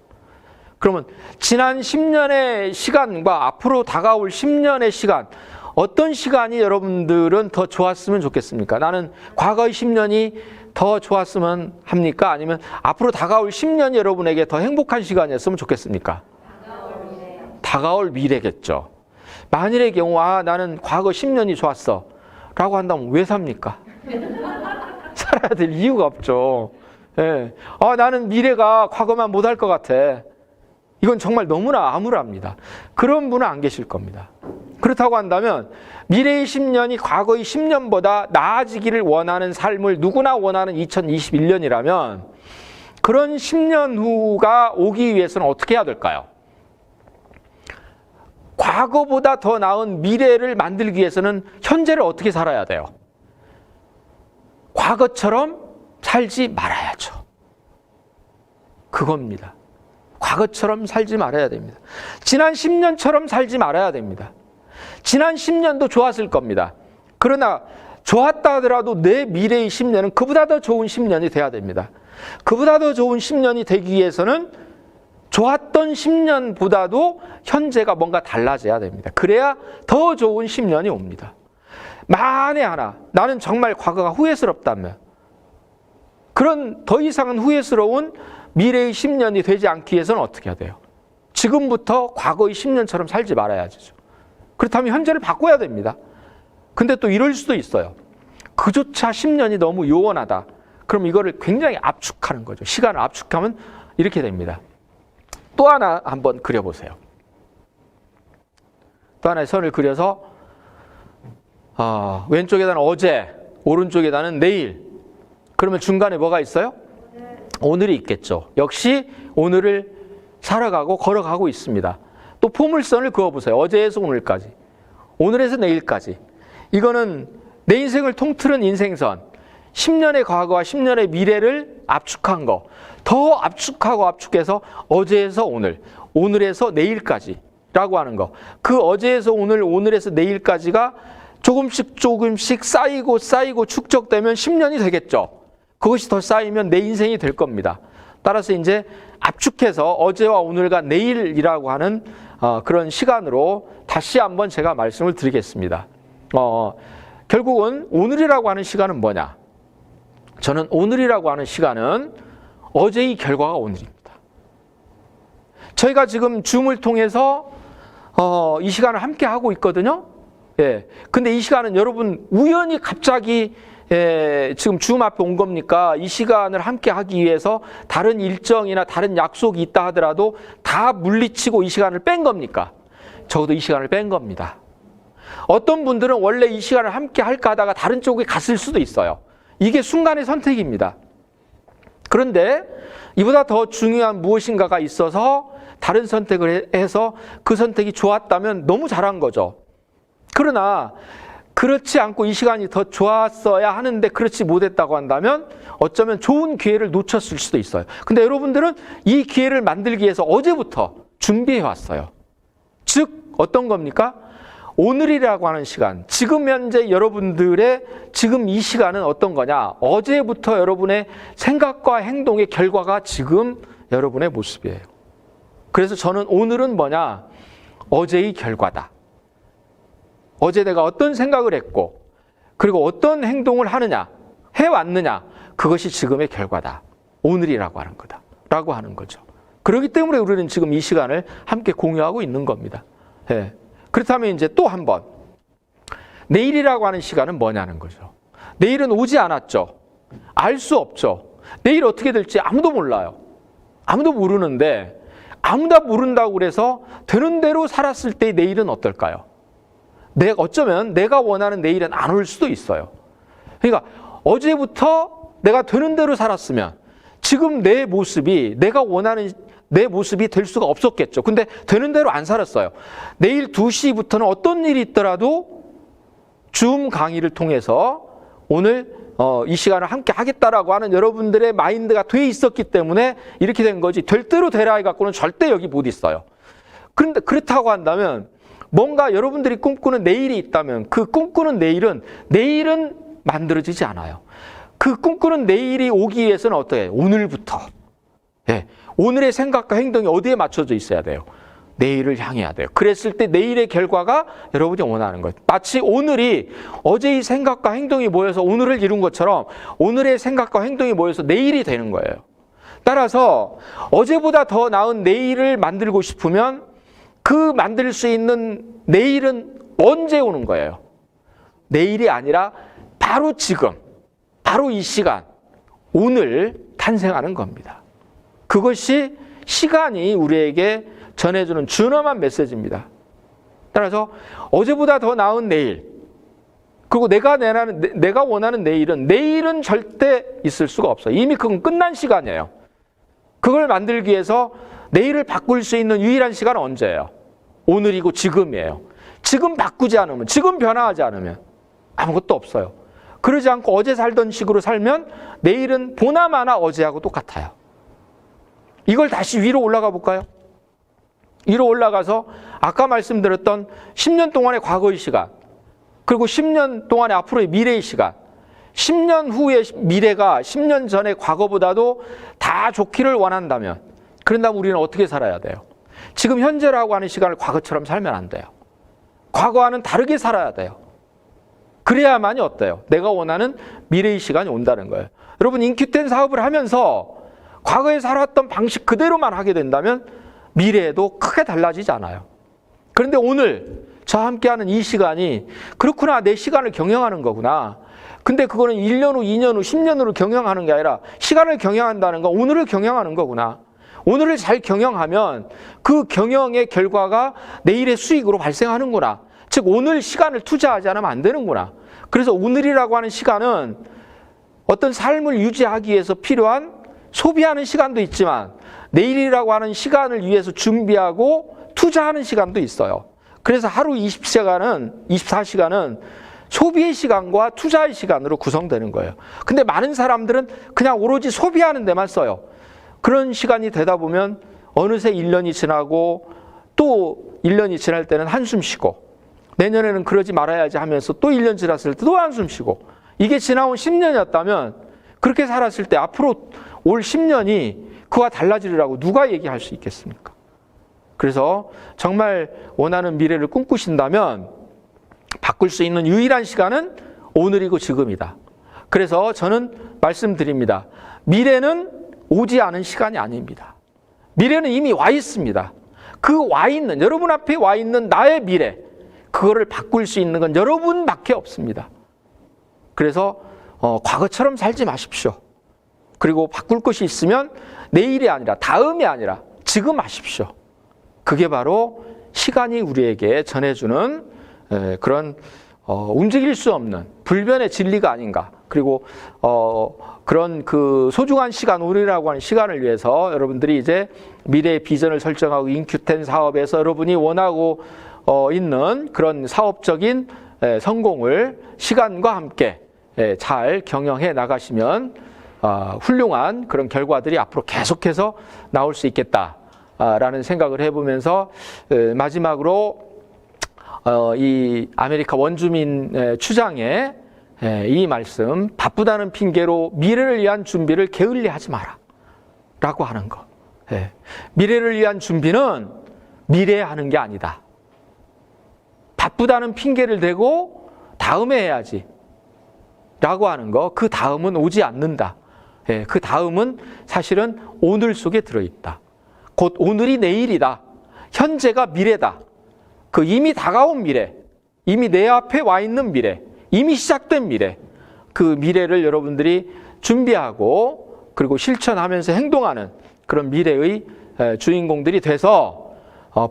그러면 지난 10년의 시간과 앞으로 다가올 10년의 시간, 어떤 시간이 여러분들은 더 좋았으면 좋겠습니까? 나는 과거의 10년이 더 좋았으면 합니까? 아니면 앞으로 다가올 10년이 여러분에게 더 행복한 시간이었으면 좋겠습니까? 다가올 미래겠죠. 만일의 경우 나는 과거 10년이 좋았어 라고 한다면 왜 삽니까? 살아야 될 이유가 없죠. 예. 나는 미래가 과거만 못할 것 같아. 이건 정말 너무나 암울합니다. 그런 분은 안 계실 겁니다. 그렇다고 한다면 미래의 10년이 과거의 10년보다 나아지기를 원하는 삶을 누구나 원하는 2021년이라면 그런 10년 후가 오기 위해서는 어떻게 해야 될까요? 과거보다 더 나은 미래를 만들기 위해서는 현재를 어떻게 살아야 돼요? 과거처럼 살지 말아야죠. 그겁니다. 과거처럼 살지 말아야 됩니다. 지난 10년처럼 살지 말아야 됩니다. 지난 10년도 좋았을 겁니다. 그러나 좋았다 하더라도 내 미래의 10년은 그보다 더 좋은 10년이 돼야 됩니다. 그보다 더 좋은 10년이 되기 위해서는 좋았던 10년보다도 현재가 뭔가 달라져야 됩니다. 그래야 더 좋은 10년이 옵니다. 만에 하나 나는 정말 과거가 후회스럽다면 그런 더 이상은 후회스러운 미래의 10년이 되지 않기 위해서는 어떻게 해야 돼요? 지금부터 과거의 10년처럼 살지 말아야죠. 그렇다면 현재를 바꿔야 됩니다. 근데 또 이럴 수도 있어요. 그조차 10년이 너무 요원하다. 그럼 이거를 굉장히 압축하는 거죠. 시간을 압축하면 이렇게 됩니다. 또 하나 한번 그려보세요. 또 하나의 선을 그려서 왼쪽에다는 어제, 오른쪽에다는 내일. 그러면 중간에 뭐가 있어요? 오늘이 있겠죠. 역시 오늘을 살아가고 걸어가고 있습니다. 또 포물선을 그어보세요. 어제에서 오늘까지, 오늘에서 내일까지. 이거는 내 인생을 통틀은 인생선, 10년의 과거와 10년의 미래를 압축한 거, 더 압축하고 압축해서 어제에서 오늘, 오늘에서 내일까지라고 하는 거. 그 어제에서 오늘, 오늘에서 내일까지가 조금씩 쌓이고 축적되면 10년이 되겠죠. 그것이 더 쌓이면 내 인생이 될 겁니다. 따라서 이제 압축해서 어제와 오늘과 내일이라고 하는 그런 시간으로 다시 한번 제가 말씀을 드리겠습니다. 결국은 오늘이라고 하는 시간은 뭐냐? 저는 오늘이라고 하는 시간은 어제의 결과가 오늘입니다. 저희가 지금 줌을 통해서 이 시간을 함께 하고 있거든요. 예. 근데 이 시간은 여러분 우연히 갑자기 지금 줌 앞에 온 겁니까? 이 시간을 함께 하기 위해서 다른 일정이나 다른 약속이 있다 하더라도 다 물리치고 이 시간을 뺀 겁니까? 적어도 이 시간을 뺀 겁니다. 어떤 분들은 원래 이 시간을 함께 할까 하다가 다른 쪽에 갔을 수도 있어요. 이게 순간의 선택입니다. 그런데 이보다 더 중요한 무엇인가가 있어서 다른 선택을 해서 그 선택이 좋았다면 너무 잘한 거죠. 그러나 그렇지 않고 이 시간이 더 좋았어야 하는데 그렇지 못했다고 한다면 어쩌면 좋은 기회를 놓쳤을 수도 있어요. 근데 여러분들은 이 기회를 만들기 위해서 어제부터 준비해 왔어요. 즉 어떤 겁니까? 오늘이라고 하는 시간, 지금 현재 여러분들의 지금 이 시간은 어떤 거냐? 어제부터 여러분의 생각과 행동의 결과가 지금 여러분의 모습이에요. 그래서 저는 오늘은 뭐냐? 어제의 결과다. 어제 내가 어떤 생각을 했고 그리고 어떤 행동을 하느냐, 해왔느냐, 그것이 지금의 결과다. 오늘이라고 하는 거다. 라고 하는 거죠. 그렇기 때문에 우리는 지금 이 시간을 함께 공유하고 있는 겁니다. 예. 그렇다면 이제 또 한 번, 내일이라고 하는 시간은 뭐냐는 거죠. 내일은 오지 않았죠. 알 수 없죠. 내일 어떻게 될지 아무도 몰라요. 아무도 모르는데 아무도 모른다고 그래서 되는 대로 살았을 때 내일은 어떨까요? 어쩌면 내가 원하는 내일은 안 올 수도 있어요. 그러니까 어제부터 내가 되는 대로 살았으면 지금 내 모습이 내가 원하는 내 모습이 될 수가 없었겠죠. 근데 되는 대로 안 살았어요. 내일 2시부터는 어떤 일이 있더라도 줌 강의를 통해서 오늘 이 시간을 함께 하겠다라고 하는 여러분들의 마인드가 돼 있었기 때문에 이렇게 된 거지, 될 대로 되라 해갖고는 절대 여기 못 있어요. 그런데 그렇다고 한다면 뭔가 여러분들이 꿈꾸는 내일이 있다면 그 꿈꾸는 내일은 만들어지지 않아요. 그 꿈꾸는 내일이 오기 위해서는 어떻게 해요? 오늘부터. 예, 오늘의 생각과 행동이 어디에 맞춰져 있어야 돼요? 내일을 향해야 돼요. 그랬을 때 내일의 결과가 여러분이 원하는 거예요. 마치 오늘이 어제의 생각과 행동이 모여서 오늘을 이룬 것처럼 오늘의 생각과 행동이 모여서 내일이 되는 거예요. 따라서 어제보다 더 나은 내일을 만들고 싶으면 그 만들 수 있는 내일은 언제 오는 거예요? 내일이 아니라 바로 지금, 바로 이 시간, 오늘 탄생하는 겁니다. 그것이 시간이 우리에게 전해주는 준엄한 메시지입니다. 따라서 어제보다 더 나은 내일, 그리고 내가 원하는 내일은 절대 있을 수가 없어요. 이미 그건 끝난 시간이에요. 그걸 만들기 위해서 내일을 바꿀 수 있는 유일한 시간은 언제예요? 오늘이고 지금이에요. 지금 바꾸지 않으면, 지금 변화하지 않으면 아무것도 없어요. 그러지 않고 어제 살던 식으로 살면 내일은 보나마나 어제하고 똑같아요. 이걸 다시 위로 올라가 볼까요? 위로 올라가서 아까 말씀드렸던 10년 동안의 과거의 시간, 그리고 10년 동안의 앞으로의 미래의 시간, 10년 후의 미래가 10년 전의 과거보다도 다 좋기를 원한다면, 그런다면 우리는 어떻게 살아야 돼요? 지금 현재라고 하는 시간을 과거처럼 살면 안 돼요. 과거와는 다르게 살아야 돼요. 그래야만이 어때요? 내가 원하는 미래의 시간이 온다는 거예요. 여러분, 인큐텐 사업을 하면서 과거에 살았던 방식 그대로만 하게 된다면 미래에도 크게 달라지지 않아요. 그런데 오늘 저와 함께하는 이 시간이 그렇구나, 내 시간을 경영하는 거구나. 근데 그거는 1년 후, 2년 후, 10년 후를 경영하는 게 아니라 시간을 경영한다는 건 오늘을 경영하는 거구나. 오늘을 잘 경영하면 그 경영의 결과가 내일의 수익으로 발생하는구나. 즉 오늘 시간을 투자하지 않으면 안 되는구나. 그래서 오늘이라고 하는 시간은 어떤 삶을 유지하기 위해서 필요한 소비하는 시간도 있지만 내일이라고 하는 시간을 위해서 준비하고 투자하는 시간도 있어요. 그래서 하루 24시간은 소비의 시간과 투자의 시간으로 구성되는 거예요. 근데 많은 사람들은 그냥 오로지 소비하는 데만 써요. 그런 시간이 되다 보면 어느새 1년이 지나고 또 1년이 지날 때는 한숨 쉬고 내년에는 그러지 말아야지 하면서 또 1년 지났을 때 또 한숨 쉬고, 이게 지나온 10년이었다면 그렇게 살았을 때 앞으로 올 10년이 그와 달라지리라고 누가 얘기할 수 있겠습니까? 그래서 정말 원하는 미래를 꿈꾸신다면 바꿀 수 있는 유일한 시간은 오늘이고 지금이다. 그래서 저는 말씀드립니다. 미래는 오지 않은 시간이 아닙니다. 미래는 이미 와 있습니다. 그 와 있는, 여러분 앞에 와 있는 나의 미래, 그거를 바꿀 수 있는 건 여러분밖에 없습니다. 그래서 과거처럼 살지 마십시오. 그리고 바꿀 것이 있으면 내일이 아니라 다음이 아니라 지금 하십시오. 그게 바로 시간이 우리에게 전해주는 그런 움직일 수 없는 불변의 진리가 아닌가. 그리고 그런 그 소중한 시간, 오늘이라고 하는 시간을 위해서 여러분들이 이제 미래의 비전을 설정하고 인큐텐 사업에서 여러분이 원하고 있는 그런 사업적인 성공을 시간과 함께 잘 경영해 나가시면 훌륭한 그런 결과들이 앞으로 계속해서 나올 수 있겠다라는 생각을 해보면서 마지막으로 이 아메리카 원주민 추장의 이 말씀, 바쁘다는 핑계로 미래를 위한 준비를 게을리하지 마라 라고 하는 것. 미래를 위한 준비는 미래에 하는 게 아니다. 바쁘다는 핑계를 대고 다음에 해야지 라고 하는 거, 그 다음은 오지 않는다. 그 다음은 사실은 오늘 속에 들어있다. 곧 오늘이 내일이다. 현재가 미래다. 그 이미 다가온 미래, 이미 내 앞에 와 있는 미래, 이미 시작된 미래, 그 미래를 여러분들이 준비하고 그리고 실천하면서 행동하는 그런 미래의 주인공들이 돼서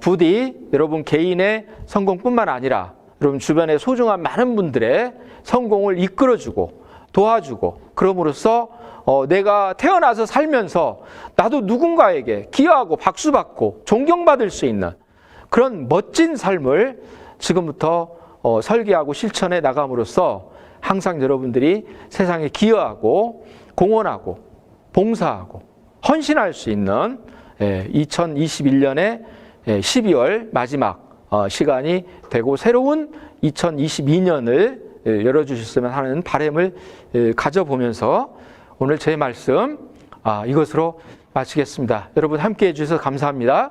부디 여러분 개인의 성공뿐만 아니라 여러분 주변에 소중한 많은 분들의 성공을 이끌어주고 도와주고 그럼으로써 내가 태어나서 살면서 나도 누군가에게 기여하고 박수받고 존경받을 수 있는 그런 멋진 삶을 지금부터 설계하고 실천해 나감으로써 항상 여러분들이 세상에 기여하고 공헌하고 봉사하고 헌신할 수 있는 2021년의 12월 마지막 시간이 되고 새로운 2022년을 열어주셨으면 하는 바람을 가져보면서 오늘 제 말씀 이것으로 마치겠습니다. 여러분 함께해 주셔서 감사합니다.